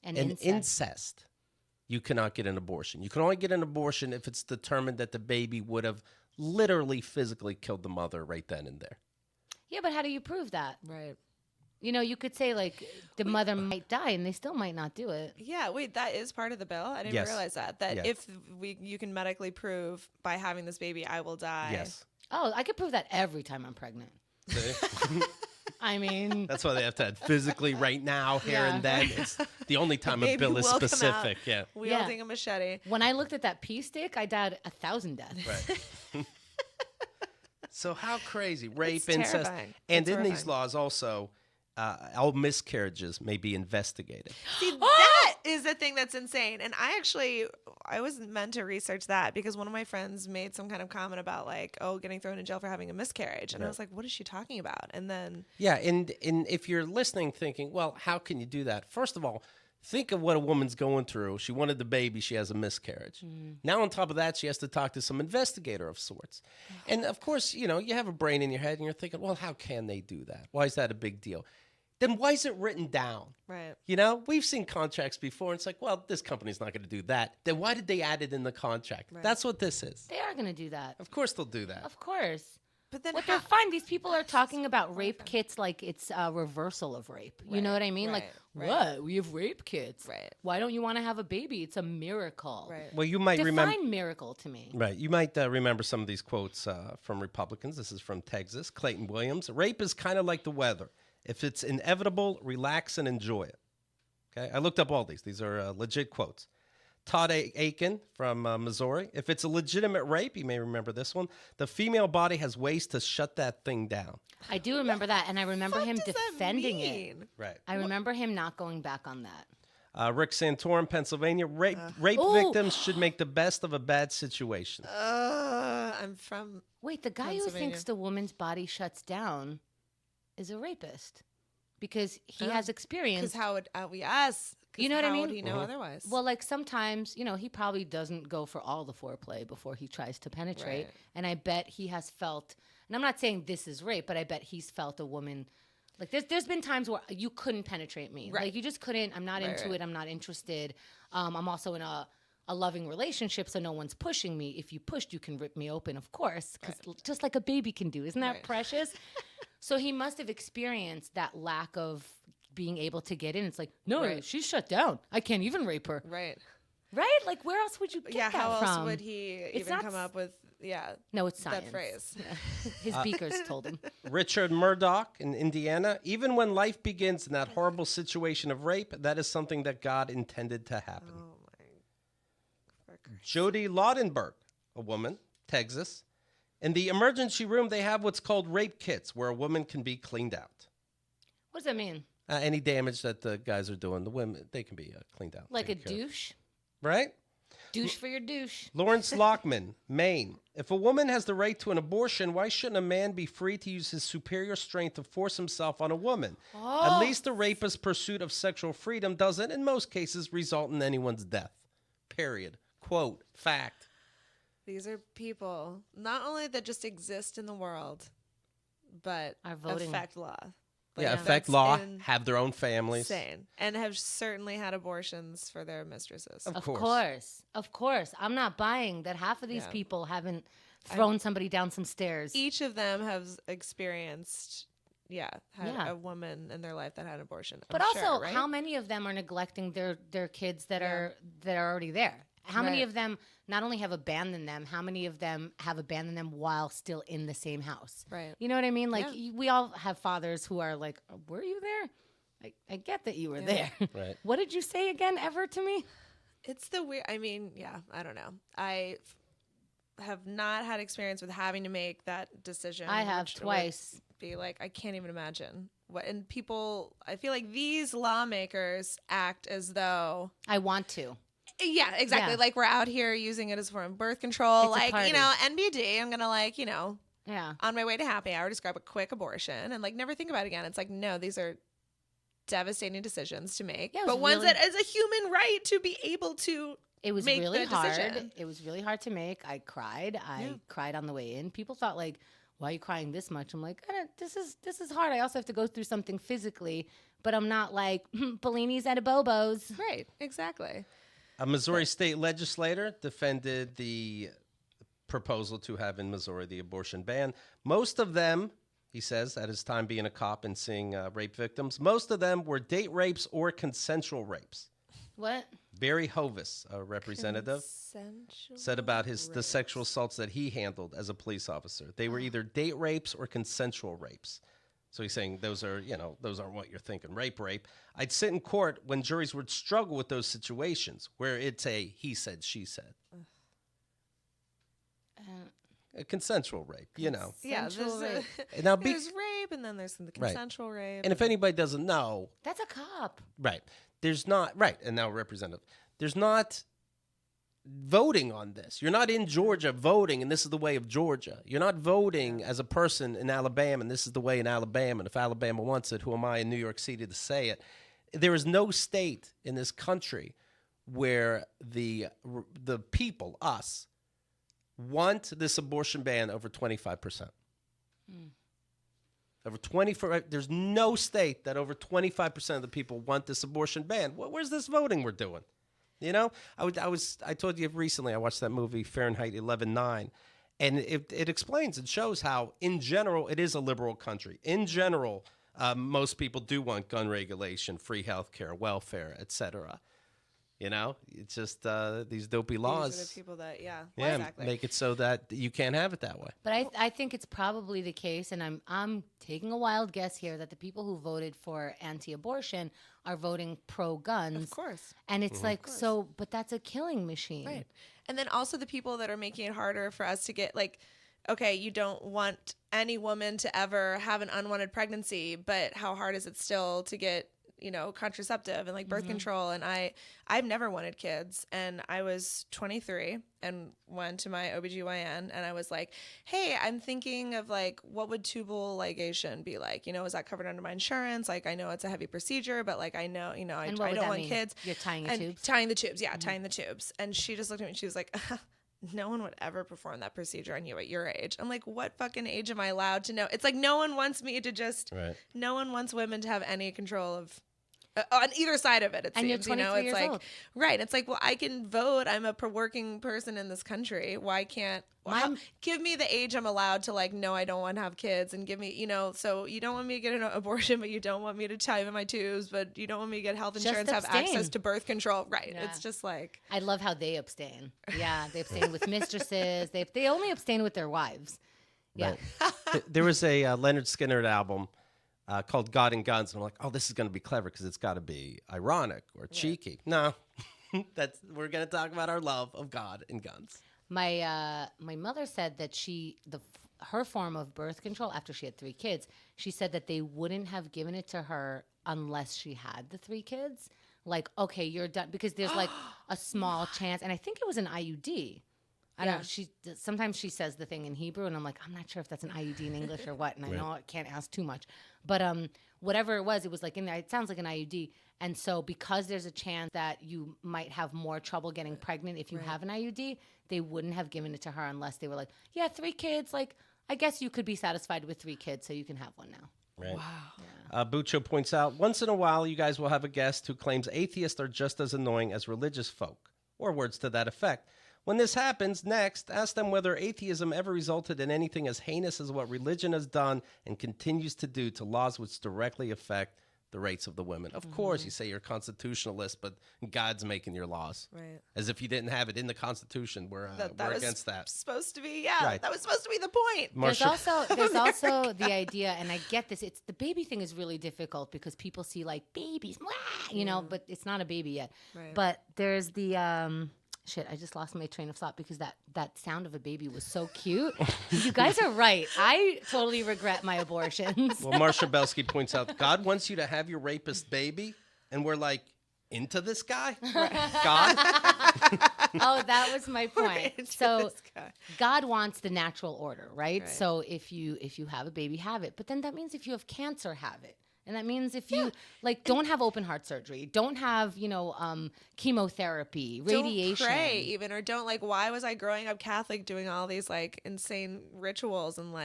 and incest, you cannot get an abortion. You can only get an abortion if it's determined that the baby would have literally physically killed the mother right then and there. Yeah, but how do you prove that? Right. You could say, like, the mother might die and they still might not do it. Yeah, wait, that is part of the bill? I didn't realize that. If you can medically prove by having this baby, I will die. Yes. Oh, I could prove that every time I'm pregnant. I mean... That's why they have to add physically right now, here and then. It's the only time a bill is specific. Yeah. Wielding a machete. When I looked at that pea stick, I died 1,000 deaths. Right. So how crazy. Rape, It's incest. terrifying. And It's in these horrifying. laws also... all miscarriages may be investigated. See, that is the thing that's insane. And I was meant to research that because one of my friends made some kind of comment about getting thrown in jail for having a miscarriage. And I was like, what is she talking about? And then... Yeah, and if you're listening thinking, well, how can you do that? First of all, think of what a woman's going through. She wanted the baby. She has a miscarriage. Now, on top of that, she has to talk to some investigator of sorts. And, of course, you have a brain in your head and you're thinking, well, how can they do that? Why is that a big deal? Then why is it written down? Right. We've seen contracts before. And it's like, well, this company's not going to do that. Then why did they add it in the contract? Right. That's what this is. They are going to do that. Of course they'll do that. Of course. But then What they're fine. These people are talking about rape kits like it's a reversal of rape. You know what I mean? Right, Like, right. what? We have rape kits. Right. Why don't you want to have a baby? It's a miracle. Right. Well, you might Define remember... miracle to me. Right. You might remember some of these quotes from Republicans. This is from Texas. Clayton Williams. Rape is kind of like the weather. If it's inevitable, relax and enjoy it. Okay. I looked up all these. These are legit quotes. Todd Aiken from Missouri. If it's a legitimate rape, you may remember this one. The female body has ways to shut that thing down. I do remember that, and I remember him does that defending it. mean? Right. I remember him not going back on that. Rick Santorum, Pennsylvania. Rape Ooh. victims should make the best of a bad situation. I'm from... Wait, the guy who Pennsylvania. thinks the woman's body shuts down, is a rapist because he has Because experience. how would we ask? You know what I How mean? would he know otherwise? Well, like sometimes, he probably doesn't go for all the foreplay before he tries to penetrate. Right. And I bet he has felt, and I'm not saying this is rape, but I bet he's felt a woman. Like there's been times where you couldn't penetrate me. Right. Like you just couldn't. I'm not into it. I'm not interested. I'm also in a loving relationship, so no one's pushing me. If you pushed, you can rip me open, of course, because just like a baby can do. Isn't that precious? So he must have experienced that lack of being able to get in. It's like, no, she's shut down. I can't even rape her. Right. Right? Like, where else would you get that how from? else would he It's even not come up with, No, it's science. that phrase? His beakers told him. Richard Murdoch in Indiana. Even when life begins in that horrible situation of rape, that is something that God intended to happen. Oh, my. Jody Laudenberg, a woman, Texas. In the emergency room, they have what's called rape kits, where a woman can be cleaned out. What does that mean? Any damage that the guys are doing, the women, they can be cleaned out. Like a taken care of. douche? Right? Douche for your douche. Lawrence Lockman, Maine. If a woman has the right to an abortion, why shouldn't a man be free to use his superior strength to force himself on a woman? At least the rapist's pursuit of sexual freedom doesn't, in most cases, result in anyone's death. Period. Quote, fact. These are people not only that just exist in the world, but Are voting. affect law. Affect that's law, have their own families. insane, and have certainly had abortions for their mistresses. Of Of course. course. I'm not buying that half of these Yeah. people haven't thrown somebody down some stairs. Each of them has experienced, had Yeah. a woman in their life that had an abortion. But I'm also, sure, right? how many of them are neglecting their kids that are already there? How many Right. of them not only have abandoned them, how many of them have abandoned them while still in the same house? Right. You know what I mean? Like, Yeah. we all have fathers who are like, were you there? I get that you were there. Right. What did you say again ever to me? It's the weird. I mean, I don't know. I have not had experience with having to make that decision. I have which would twice. Be like, I can't even imagine what. And people, I feel like these lawmakers act as though. I want to. Yeah, exactly. Yeah. Like we're out here using it as a form of birth control. It's a Like, party. NBD, I'm going to Yeah. on my way to happy hour, describe a quick abortion and never think about it again. It's like, no, these are devastating decisions to make. Yeah, it but was ones really- that is a human right to be able to It was make really the hard. decision. It was really hard to make. I cried. I cried on the way in. People thought like, "Why are you crying this much?" I'm like, "This is hard. I also have to go through something physically, but I'm not like Bellini's at a Bobo's." Right, exactly. A Missouri state legislator defended the proposal to have in Missouri the abortion ban. Most of them, he says, at his time being a cop and seeing rape victims, most of them were date rapes or consensual rapes. What? Barry Hovis, a representative, said about the sexual assaults that he handled as a police officer. They were either date rapes or consensual rapes. So he's saying those aren't what you're thinking, rape. I'd sit in court when juries would struggle with those situations where it's a he said, she said. A consensual rape, Yeah, Consensual rape. Now, there's rape, and then there's the consensual rape. and if anybody doesn't know, That's a cop. right, there's not, right, and now representative, there's not voting on this. You're not in Georgia voting, and this is the way of Georgia. You're not voting as a person in Alabama, and this is the way in Alabama. And if Alabama wants it, who am I in New York City to say it? There is no state in this country where the people, us, want this abortion ban over 25%. Over 24, there's no state that over 25% of the people want this abortion ban. Where's this voting we're doing? You know, I told you recently I watched that movie Fahrenheit 11/9, and it explains and shows how in general it is a liberal country. In general, most people do want gun regulation, free health care, welfare, etc. You know, it's just these dopey laws. These are the people that, exactly. Make it so that you can't have it that way. But I think it's probably the case, and I'm taking a wild guess here, that the people who voted for anti-abortion are voting pro-guns. Of course. And it's but that's a killing machine. Right. And then also the people that are making it harder for us to get, okay, you don't want any woman to ever have an unwanted pregnancy, but how hard is it still to get, contraceptive and like birth control. And I've never wanted kids. And I was 23 and went to my OBGYN and I was like, hey, I'm thinking of like, what would tubal ligation be like? Is that covered under my insurance? Like, I know it's a heavy procedure, but like, I know, I don't want kids. You're tying the tubes? Tying the tubes. Yeah. Tying the tubes. And she just looked at me and she was like, no one would ever perform that procedure on you at your age. I'm like, what fucking age am I allowed to know? It's like no one wants me to just, no one wants women to have any control of, on either side of it, it and seems. You're 23 it's years like, old. Right. It's like, well, I can vote. I'm a working person in this country. Why can't, give me the age I'm allowed to like, no, I don't want to have kids and give me, so you don't want me to get an abortion, but you don't want me to tie in my tubes, but you don't want me to get health insurance, have access to birth control. Right. Yeah. It's just like. I love how they abstain. Yeah. They abstain with mistresses. They only abstain with their wives. Yeah. Right. There was a Leonard Skinner album called God and Guns. And I'm like, oh, this is going to be clever because it's got to be ironic or cheeky. No, we're going to talk about our love of God and guns. My mother said that her form of birth control after she had 3 kids, she said that they wouldn't have given it to her unless she had the 3 kids. Like, okay, you're done, because there's like a small chance, and I think it was an IUD. I don't know. Sometimes she says the thing in Hebrew, and I'm like, I'm not sure if that's an IUD in English or what, and I know I can't ask too much. But whatever it was like in there. It sounds like an IUD. And so because there's a chance that you might have more trouble getting pregnant if you have an IUD, they wouldn't have given it to her unless they were like, yeah, 3 kids. Like, I guess you could be satisfied with 3 kids, so you can have one now. Right. Wow. Yeah. Bucho points out, once in a while, you guys will have a guest who claims atheists are just as annoying as religious folk, or words to that effect. When this happens, next, ask them whether atheism ever resulted in anything as heinous as what religion has done and continues to do to laws which directly affect the rights of the women. Of course, you say you're a constitutionalist, but God's making your laws. Right. As if you didn't have it in the Constitution. We're against that. Supposed to be, that was supposed to be the point. There's also the idea, and I get this, it's the baby thing is really difficult because people see like babies, but it's not a baby yet. Right. But there's the... Shit, I just lost my train of thought because that sound of a baby was so cute. You guys are right. I totally regret my abortions. Well, Marsha Belsky points out, God wants you to have your rapist baby, and we're like, into this guy? God? Oh, that was my point. So God wants the natural order, right? So if you have a baby, have it. But then that means if you have cancer, have it. And that means if you don't have open heart surgery, don't have, chemotherapy, radiation. Don't pray even, or don't why was I growing up Catholic doing all these insane rituals and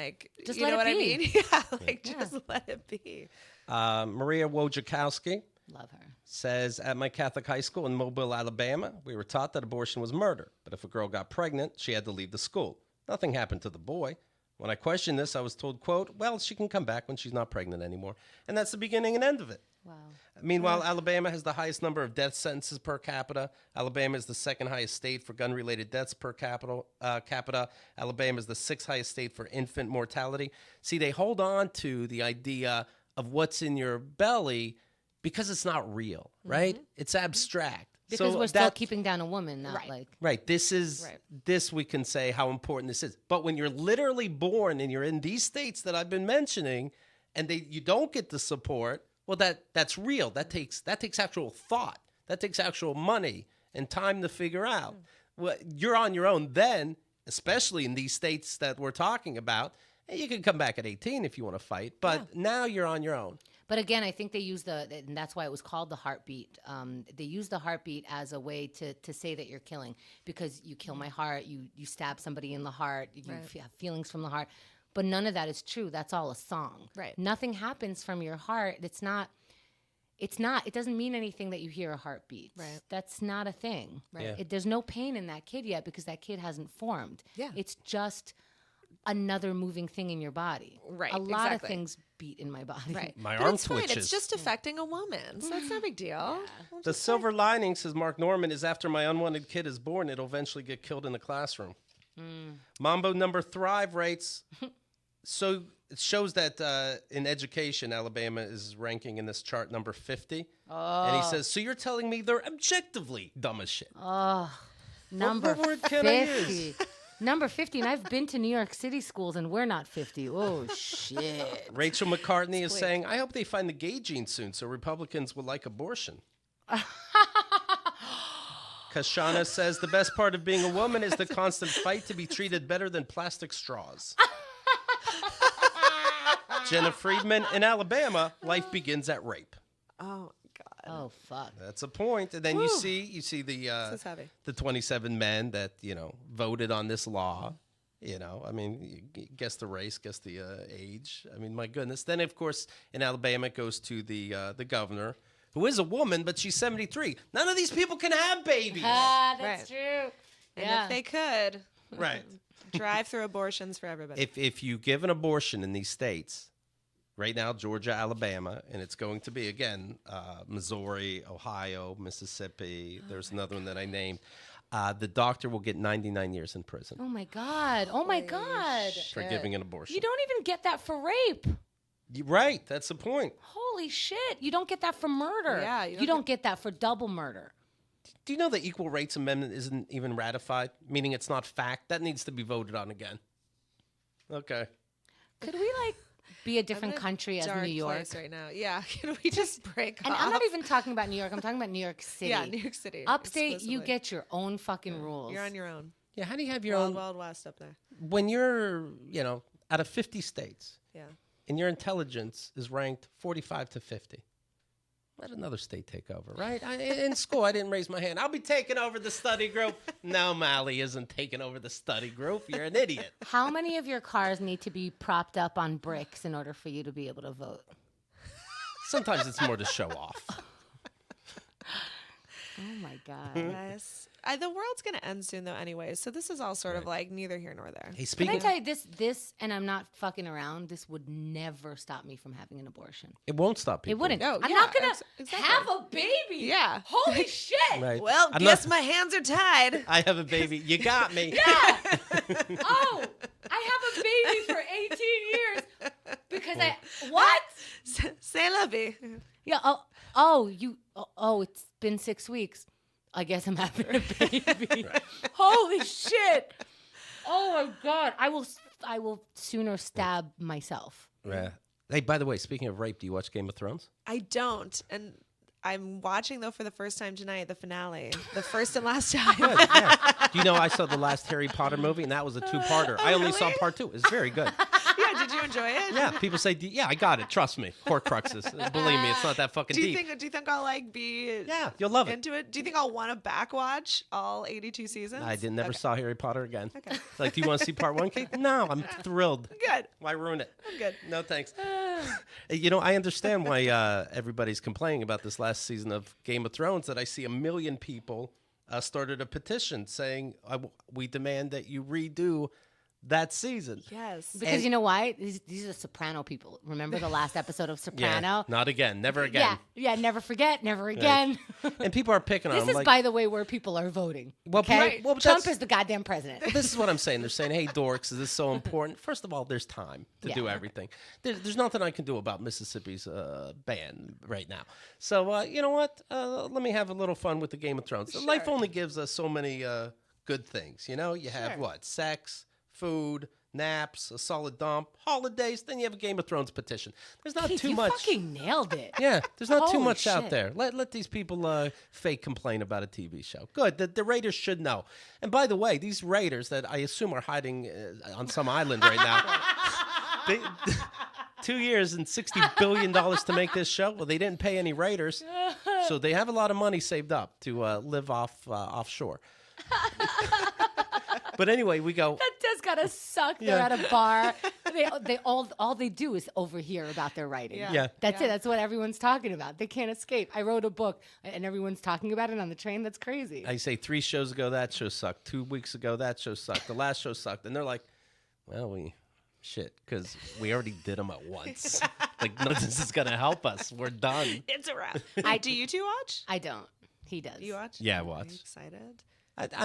just you know what I mean? Yeah, just let it be. Maria Wojciechowski. Love her. Says, at my Catholic high school in Mobile, Alabama, we were taught that abortion was murder. But if a girl got pregnant, she had to leave the school. Nothing happened to the boy. When I questioned this, I was told, quote, well, she can come back when she's not pregnant anymore. And that's the beginning and end of it. Wow. Meanwhile, Alabama has the highest number of death sentences per capita. Alabama is the 2nd highest state for gun-related deaths per capita. Alabama is the 6th highest state for infant mortality. See, they hold on to the idea of what's in your belly because it's not real, right? Mm-hmm. It's abstract. Because we're still keeping down a woman, not Right. This we can say how important this is. But when you're literally born and you're in these states that I've been mentioning, and you don't get the support, well, that's real. That takes actual thought. That takes actual money and time to figure out. Well, you're on your own then, especially in these states that we're talking about. And you can come back at 18 if you want to fight, but now you're on your own. But again, I think they use and that's why it was called the heartbeat. They use the heartbeat as a way to say that you're killing, because you kill my heart, you stab somebody in the heart, you have feelings from the heart. But none of that is true. That's all a song. Right. Nothing happens from your heart. It doesn't mean anything that you hear a heartbeat. Right. That's not a thing. Right. Yeah. There's no pain in that kid yet because that kid hasn't formed. Yeah. It's just another moving thing in your body. Right. A lot of things beat in my body. Right. My but arm it's fine. twitches. It's just affecting a woman. So that's no big deal. Yeah. The silver lining, says Mark Norman, is after my unwanted kid is born, it'll eventually get killed in the classroom. Mambo Number Thrive writes, so it shows that in education, Alabama is ranking in this chart number 50. Oh. And he says, so you're telling me they're objectively dumb as shit. Oh, number what word can 50. I use? Number 50, and I've been to New York City schools, and we're not 50. Oh, shit. Rachel McCartney is saying, I hope they find the gay gene soon so Republicans will like abortion. Kashana says, the best part of being a woman is the constant fight to be treated better than plastic straws. Jenna Friedman, in Alabama, life begins at rape. Oh, God. Oh, fuck. That's a point. And then you see the This is heavy. the 27 men that, voted on this law. You guess the race, guess the age. I mean, my goodness. Then, of course, in Alabama, it goes to the governor, who is a woman, but she's 73. None of these people can have babies. That's Right. true. And Yeah. if they could, Right. drive-through abortions for everybody. If you give an abortion in these states, right now, Georgia, Alabama, and it's going to be, again, Missouri, Ohio, Mississippi. There's another one that I named. The doctor will get 99 years in prison Oh, my God. Oh, my God. for giving an abortion. You don't even get that for rape. Right. That's the point. Holy shit. You don't get that for murder. Yeah, You don't get that for double murder. Do you know the Equal Rights Amendment isn't even ratified? Meaning it's not fact. That needs to be voted on again. Okay. Could we, be a different I'm in a country as dark New York? place right now. Yeah, can we just break And off? I'm not even talking about New York. I'm talking about New York City. Yeah, New York City. Upstate, you exclusively. get your own fucking rules. You're on your own. Yeah, how do you have your Wild, own... Wild West up there. When you're, out of 50 states, Yeah. and your intelligence is ranked 45 to 50, let another state take over, right? In school, I didn't raise my hand. I'll be taking over the study group. No, Mally isn't taking over the study group. You're an idiot. How many of your cars need to be propped up on bricks in order for you to be able to vote? Sometimes it's more to show off. Oh, my God. Yes. The world's going to end soon, though, anyway. So this is all sort of like neither here nor there. Hey, Can speaking I tell you, this, and I'm not fucking around, this would never stop me from having an abortion. it won't stop people. It wouldn't. No, I'm yeah, not going to exactly. have a baby. Yeah. Holy shit. Right. Well, I'm guess not- my hands are tied. I have a baby. You got me. Yeah. Oh, I have a baby for 18 years because what? C'est la vie. Yeah. It's been 6 weeks. I guess I'm having a baby. Holy shit. Oh my God. I will sooner stab myself. Yeah. Hey, by the way, speaking of rape, do you watch Game of Thrones? I don't. And I'm watching, though, for the first time tonight, the finale. The first and last time. Good, yeah. Do you know I saw the last Harry Potter movie, and that was a two-parter. I only saw part 2. It's very good. Yeah, did you enjoy it? Yeah, people say, yeah, I got it. Trust me. Horcruxes. Believe me, it's not that fucking Do you deep. think I'll be Yeah, you'll love it. into it? Do you think I'll want to backwatch all 82 seasons? I never Okay. saw Harry Potter again. Okay. Like, do you want to see part 1, Kate? No, I'm thrilled. Good. Why ruin it? I'm good. No, thanks. I understand why everybody's complaining about this last season of Game of Thrones, that I see 1 million people started a petition saying, we demand that you redo that season. Yes. Because you know why? These are Soprano people. Remember the last episode of Soprano? Yeah, not again. Never again. Yeah, never forget, never again. And people are picking on This them. is, Like, by the way, where people are voting. Well, Okay? right. Well, but Trump that's- is the goddamn president. Well, this is what I'm saying. They're saying, hey, dorks, is this so important? First of all, there's time to Yeah. do everything. There's nothing I can do about Mississippi's ban right now. So, you know what? Let me have a little fun with the Game of Thrones. Life only gives us so many good things. You have what? Sex, food, naps, a solid dump, holidays. Then you have a Game of Thrones petition. There's not Keith, too you much. fucking nailed it. Yeah, there's not too Holy much out shit. there. Let these people fake complain about a TV show. Good. The Raiders should know. And by the way, these Raiders that I assume are hiding on some island right now, they, 2 years and $60 billion to make this show. Well, they didn't pay any Raiders, so they have a lot of money saved up to live offshore. But anyway, we go. That just gotta suck. They're Yeah. at a bar. They all they do is overhear about their writing. Yeah. Yeah. That's Yeah. it. That's what everyone's talking about. They can't escape. I wrote a book and everyone's talking about it on the train. That's crazy. I say 3 shows ago that show sucked. 2 weeks ago that show sucked. The last show sucked, and they're like, "Well, because we already did them at once. Like, none of this is gonna help us. We're done." It's a wrap. Do you two watch? I don't. He does. You watch? Yeah, I Are watch. you excited?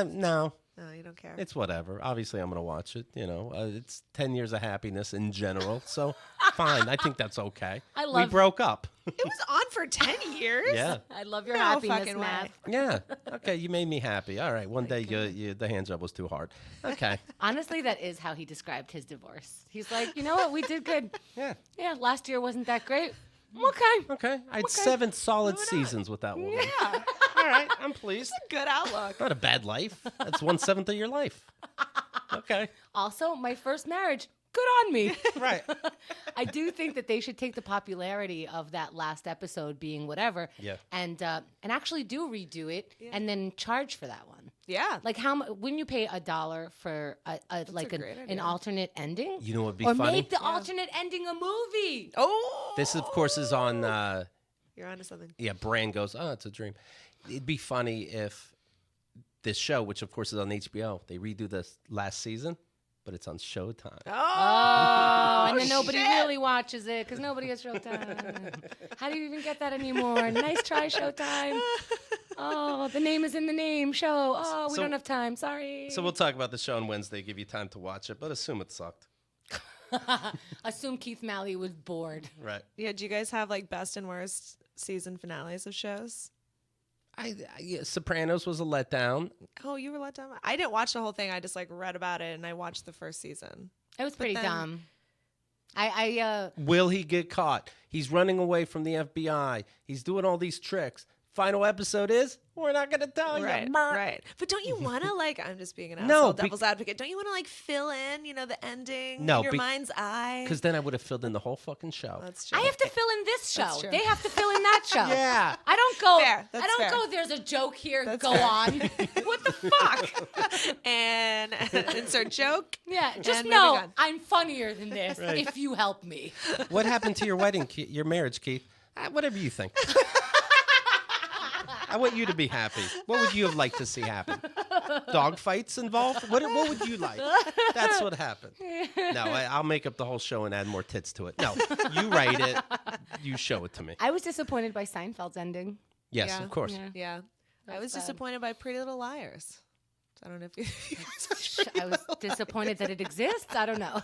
No, No, you don't care. it's whatever. Obviously, I'm gonna watch it. It's 10 years of happiness in general, so fine. I think that's okay. I We love- broke up. It was on for 10 years? Yeah. I love your No happiness, fucking Matt. way. Yeah. Okay, you made me happy. All right. One day the hand job was too hard. Okay. Honestly, that is how he described his divorce. He's like, you know what? We did good. Yeah. Yeah, last year wasn't that great. Okay. Okay. I had 7 solid seasons with that woman. Yeah. All right. I'm pleased. Good outlook. Not a bad life. That's 1/7 of your life. Okay. Also, my first marriage. Good on me. Right. I do think that they should take the popularity of that last episode being whatever, Yeah. and actually do redo it and then charge for that one. Yeah. Like wouldn't you pay $1 for like great an idea. alternate ending? You know what would be or funny? make the alternate ending a movie. Oh. This, of course, is on. You're onto something. Yeah, Brand goes, oh, it's a dream. It'd be funny if this show, which of course is on HBO, they redo this last season, but it's on Showtime. Oh, and then nobody really watches it because nobody has Showtime. How do you even get that anymore? Nice try, Showtime. Oh, the name is in the name. Show. Oh, we So- don't have time. Sorry. So we'll talk about the show on Wednesday, give you time to watch it, but assume it sucked. Assume Keith Malley was bored. Right. Yeah, do you guys have like best and worst season finales of shows? Sopranos was a letdown. Oh, you were let down? I didn't watch the whole thing. I just like read about it and I watched the first season. It was pretty then- dumb. I Will he get caught? He's running away from the FBI. He's doing all these tricks. Final episode is, we're not going to tell you. Right, Brr. right. But don't you want to like? I'm just being an No, asshole, devil's advocate. Don't you want to like fill in, the ending? No, in your mind's eye. Because then I would have filled in the whole fucking show. That's true. I have to fill in this That's show. true. They have to fill in that show. Yeah. I don't go. Fair, that's I don't fair. go. There's a joke here. That's go fair. on. What the fuck? and insert joke. Yeah, just And know moving on. I'm funnier than this Right. if you help me. What happened to your wedding, your marriage, Keith? Whatever you think. I want you to be happy. What would you have liked to see happen? Dog fights involved? What would you like? That's what happened. No, I'll make up the whole show and add more tits to it. No, you write it. You show it to me. I was disappointed by Seinfeld's ending. Yes, Yeah. of course. Yeah. Yeah. I was bad. disappointed by Pretty Little Liars. I don't know if you. I was disappointed that it exists. I don't know.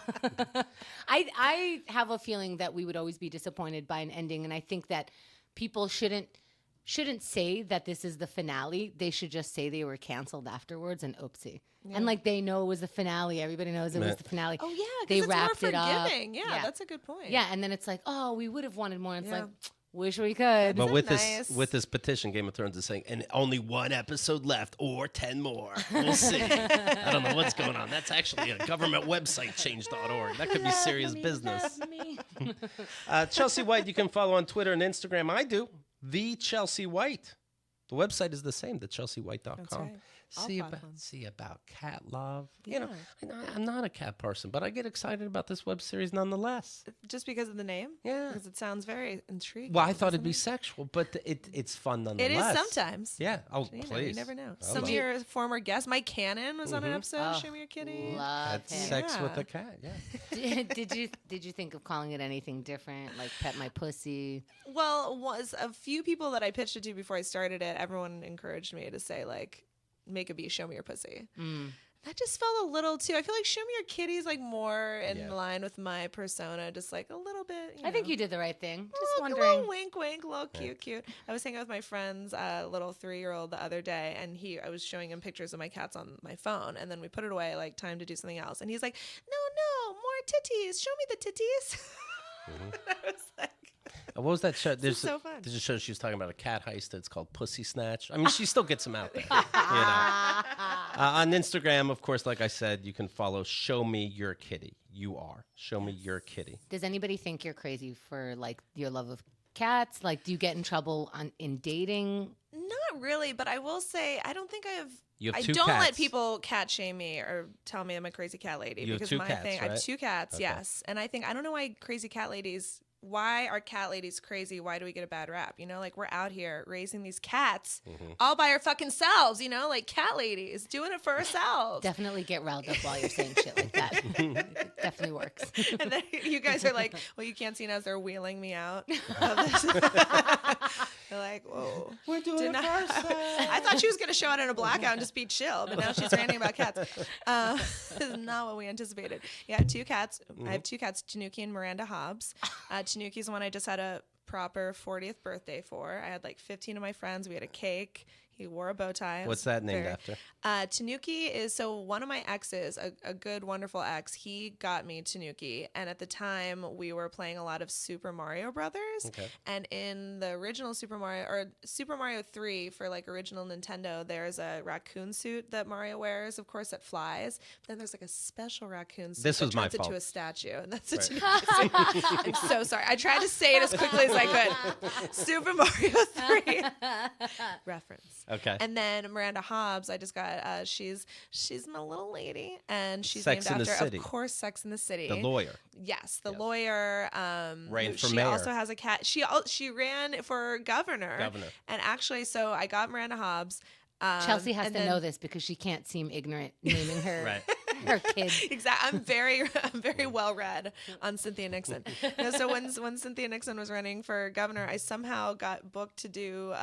I have a feeling that we would always be disappointed by an ending, and I think that people shouldn't say that this is the finale. They should just say they were canceled afterwards and oopsie. And like they know it was the finale. Everybody knows it was the finale. Oh yeah, they because it's wrapped more it up. forgiving. Yeah, that's a good point. Yeah, and then it's like, oh, we would have wanted more. And it's Yeah. like, wish we could. But Isn't with that nice? this petition, Game of Thrones is saying, and only 1 episode left or 10 more. We'll see. I don't know what's going on. That's actually a government website, change.org. That could be serious business. Chelsea White, you can follow on Twitter and Instagram. I do. The Chelsea White. The website is the same, thechelseawhite.com. That's right. All platforms. See about cat love. Yeah. I'm not a cat person, but I get excited about this web series nonetheless. Just because of the name. Yeah. Because it sounds very intriguing. Well, I thought it'd doesn't be it? sexual, but it's fun It nonetheless. is sometimes. Yeah. Oh, You know, please. you never know. I Some love of your former guests, Mike Cannon was on an episode of Oh, Show Me Your Kitty. Love That's him. sex with Yeah. a cat. Yeah. Did you think of calling it anything different, like Pet My Pussy? Well, was a few people that I pitched it to before I started it, everyone encouraged me to say, like, make it be Show Me Your Pussy. That just felt a little too. I feel like Show Me Your Kitty is like more in Yeah. line with my persona, just like a little bit. I think you did the right thing. Just A wondering. little wink, wink, little cute. I was hanging out with my friend's little 3-year-old the other day, and I was showing him pictures of my cats on my phone, and then we put it away, like time to do something else, and he's like, "No, more titties. Show me the titties." I was like, What was that show? There's so fun. There's a show she was talking about a cat heist. It's called Pussy Snatch. I mean, she still gets them out there. On Instagram, of course, like I said, you can follow Show Me Your Kitty. You are Show Me Your Kitty. Does anybody think you're crazy for like your love of cats? Like, do you get in trouble in dating? not really, but I will say I don't think I have. You have I 2 don't cats. let people cat shame me or tell me I'm a crazy cat lady You have because 2 my cats, thing. I have right? 2 cats, Okay. yes, and I think I don't know why crazy cat ladies. Why are cat ladies crazy? Why do we get a bad rap? You know, like we're out here raising these cats Mm-hmm. all by our fucking selves. You know, like cat ladies doing it for ourselves. Definitely get riled up while you're saying shit like that. It definitely works. And then you guys are like, well, you can't see it as they're wheeling me out of this. They're like, whoa. We're doing Did not- I thought she was going to show out in a blackout and just be chill, but now she's ranting about cats. This is not what we anticipated. Yeah, I have 2 cats. I have 2 cats, Tanuki and Miranda Hobbs. Tanuki's the one I just had a proper 40th birthday for. I had like 15 of my friends. We had a cake. He wore a bow tie. What's that named after? Tanuki is, so one of my exes, a good, wonderful ex, he got me Tanuki. And at the time, we were playing a lot of Super Mario Brothers. Okay. And in the original Super Mario 3 for like original Nintendo, there's a raccoon suit that Mario wears, of course, that flies. But then there's like a special raccoon suit This that was my turns fault. into a statue. And that's a Tanuki suit. I'm so sorry. I tried to say it as quickly as I could. Super Mario 3 reference. Okay. And then Miranda Hobbs, I just got, she's my little lady, and she's Sex in named the after, City. of course, Sex in the City. The lawyer. Yes, the lawyer. Ran for she mayor. also has a cat. She ran for governor. And actually, so I got Miranda Hobbs. Chelsea has and to then- know this because she can't seem ignorant naming her Right. her kids. Exactly. I'm very well read on Cynthia Nixon. No, so when Cynthia Nixon was running for governor, I somehow got booked to do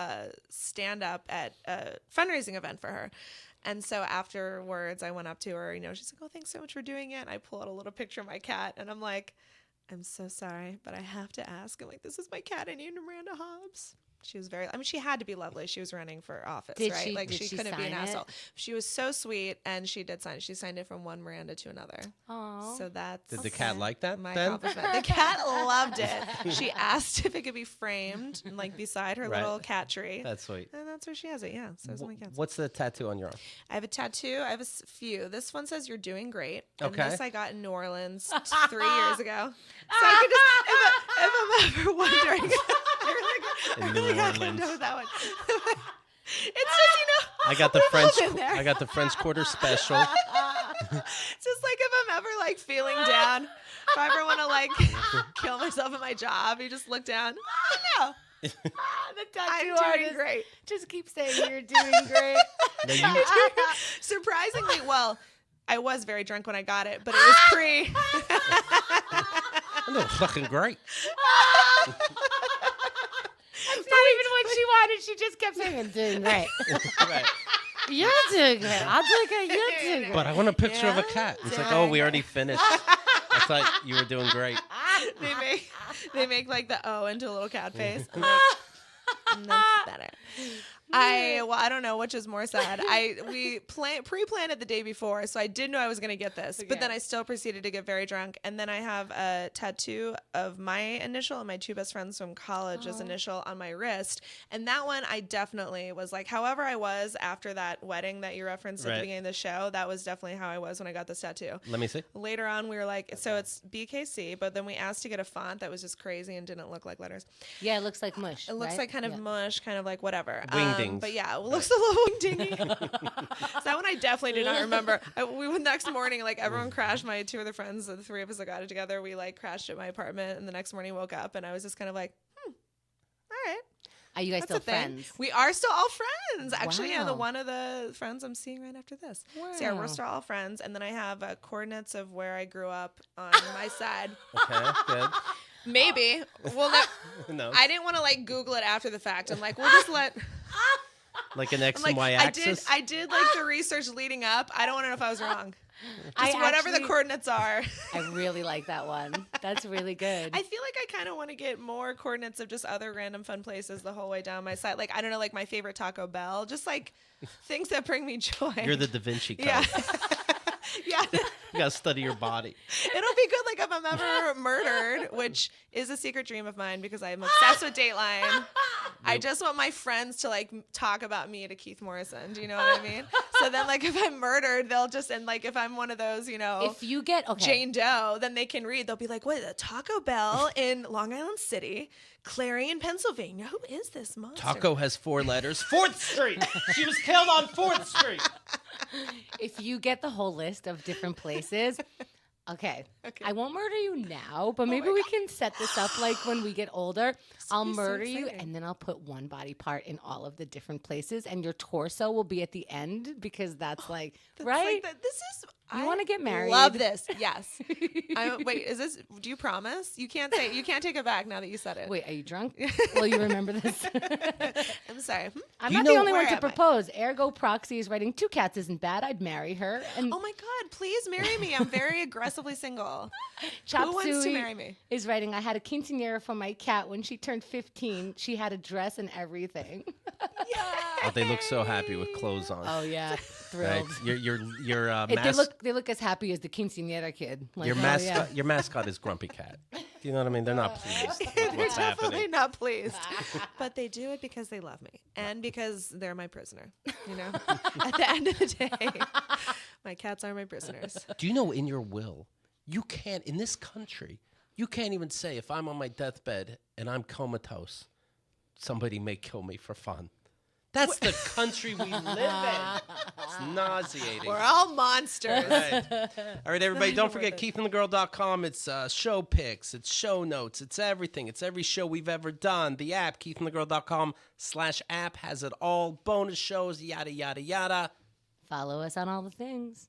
stand up at a fundraising event for her. And so afterwards, I went up to her. She's like, "Oh, thanks so much for doing it." And I pull out a little picture of my cat, and I'm like, "I'm so sorry, but I have to ask." I'm like, "This is my cat. I named her Miranda Hobbs." She was she had to be lovely. She was running for office, Did right? she- Like did she she couldn't be an sign it? asshole. She was so sweet, and she did sign it. She signed it from one Miranda to another. Oh, So that's Did the cat like that my then? accomplishment. The cat loved it. She asked if it could be framed, like beside her Right. little cat tree. That's sweet. And that's where she has it. Yeah. So it's my cat's. What's the tattoo on your arm? I have a tattoo. I have a few. This one says "You're doing great." Okay. And this I got in New Orleans 3 years ago. So I could just, if I'm ever wondering, I really got to know that one. It's just, I got the in there. French Quarter special. It's just like if I'm ever like feeling down, if I ever want to like kill myself at my job, you just look down. Oh, no. the I'm tattoo doing artist great. just keep saying you're doing great. Now you- Surprisingly, well, I was very drunk when I got it, but it was pre. I'm doing fucking great. It's not even what she wanted. She just kept saying, "I'm doing great. Right. You're doing great. I'll do good. You're doing great." But I want a picture of a cat. It's like, oh, we already finished. I thought you were doing great. They make like the O into a little cat face. I'm like, that's better. I don't know which is more sad. We pre-planned it the day before, so I did know I was gonna get this, but then I still proceeded to get very drunk, and then I have a tattoo of my initial and my two best friends from college's initial on my wrist, and that one I definitely was like, however I was after that wedding that you referenced at Right. the beginning of the show, that was definitely how I was when I got this tattoo. Let me see. Later on, we were like, so it's BKC, but then we asked to get a font that was just crazy and didn't look like letters. Yeah, it looks like mush. It looks right? like kind of Yeah. mush, kind of like whatever. Wingdings. But yeah, it looks a little wingdingy. So that one I definitely do not remember. We went next morning, like everyone crashed. My two other friends, the three of us that got it together, we like crashed at my apartment, and the next morning woke up, and I was just kind of like, all right. Are you guys That's still a thing. friends? We are still all friends. Actually, yeah, Wow. one of the friends I'm seeing right after this. So yeah, we're Wow. still all friends. And then I have coordinates of where I grew up on my side. Okay, good. Maybe. Well, No. I didn't want to like Google it after the fact. I'm like, we'll just let. Like an X I'm like, and Y axis. I did like the research leading up. I don't want to know if I was wrong. I Just whatever the actually- coordinates are. I really like that one. That's really good. I feel like I kind of want to get more coordinates of just other random fun places the whole way down my side. Like, I don't know, like my favorite Taco Bell. Just like things that bring me joy. You're the Da Vinci Code. Yeah. Yeah. You gotta study your body. It'll be good, like, if I'm ever murdered, which is a secret dream of mine because I'm obsessed with Dateline. I just want my friends to, like, talk about me to Keith Morrison. Do you know what I mean? So then, like, if I'm murdered, they'll just, and, like, if I'm one of those, you know, if you get Jane Doe, then they can read. They'll be like, what, a Taco Bell in Long Island City, Clarion, Pennsylvania. Who is this monster? Taco has 4 letters. 4th Street. She was killed on 4th Street. if you get the whole list of different places, okay. Okay. I won't murder you now, but maybe my we can set this up like when we get older. I'll be so murder you, exciting. and then I'll put one body part in all of the different places, and your torso will be at the end because that's like That's right. like this is You want to get married? Love this. Yes. Wait, is this? Do you promise? You can't take it back now that you said it. Wait, are you drunk? Will you remember this? I'm sorry. I'm not the only one to propose. Ergo Proxy is writing 2 cats isn't bad. I'd marry her. And Oh my God, please marry me. I'm very aggressively single. Chop Who wants to Suey marry me? is writing, I had a quinceañera for my cat. When she turned 15, she had a dress and everything. Oh, they look so happy with clothes on. Oh, yeah. Right? Thrilled. Your They look as happy as the quinceañera kid. Like, your oh, mascot yeah. your mascot is Grumpy Cat. Do you know what I mean? They're not pleased with what's Definitely happening. not pleased. But they do it because they love me and because they're my prisoner. You know, at the end of the day, my cats are my prisoners. Do you know in your will, you can't, in this country, you can't even say if I'm on my deathbed and I'm comatose, somebody may kill me for fun. That's the country we live in. It's nauseating. We're all monsters. All right, everybody, don't forget KeithAndTheGirl.com. It's show pics, it's show notes, it's everything. It's every show we've ever done. The app, KeithAndTheGirl.com/app, has it all. Bonus shows, yada, yada, yada. Follow us on all the things.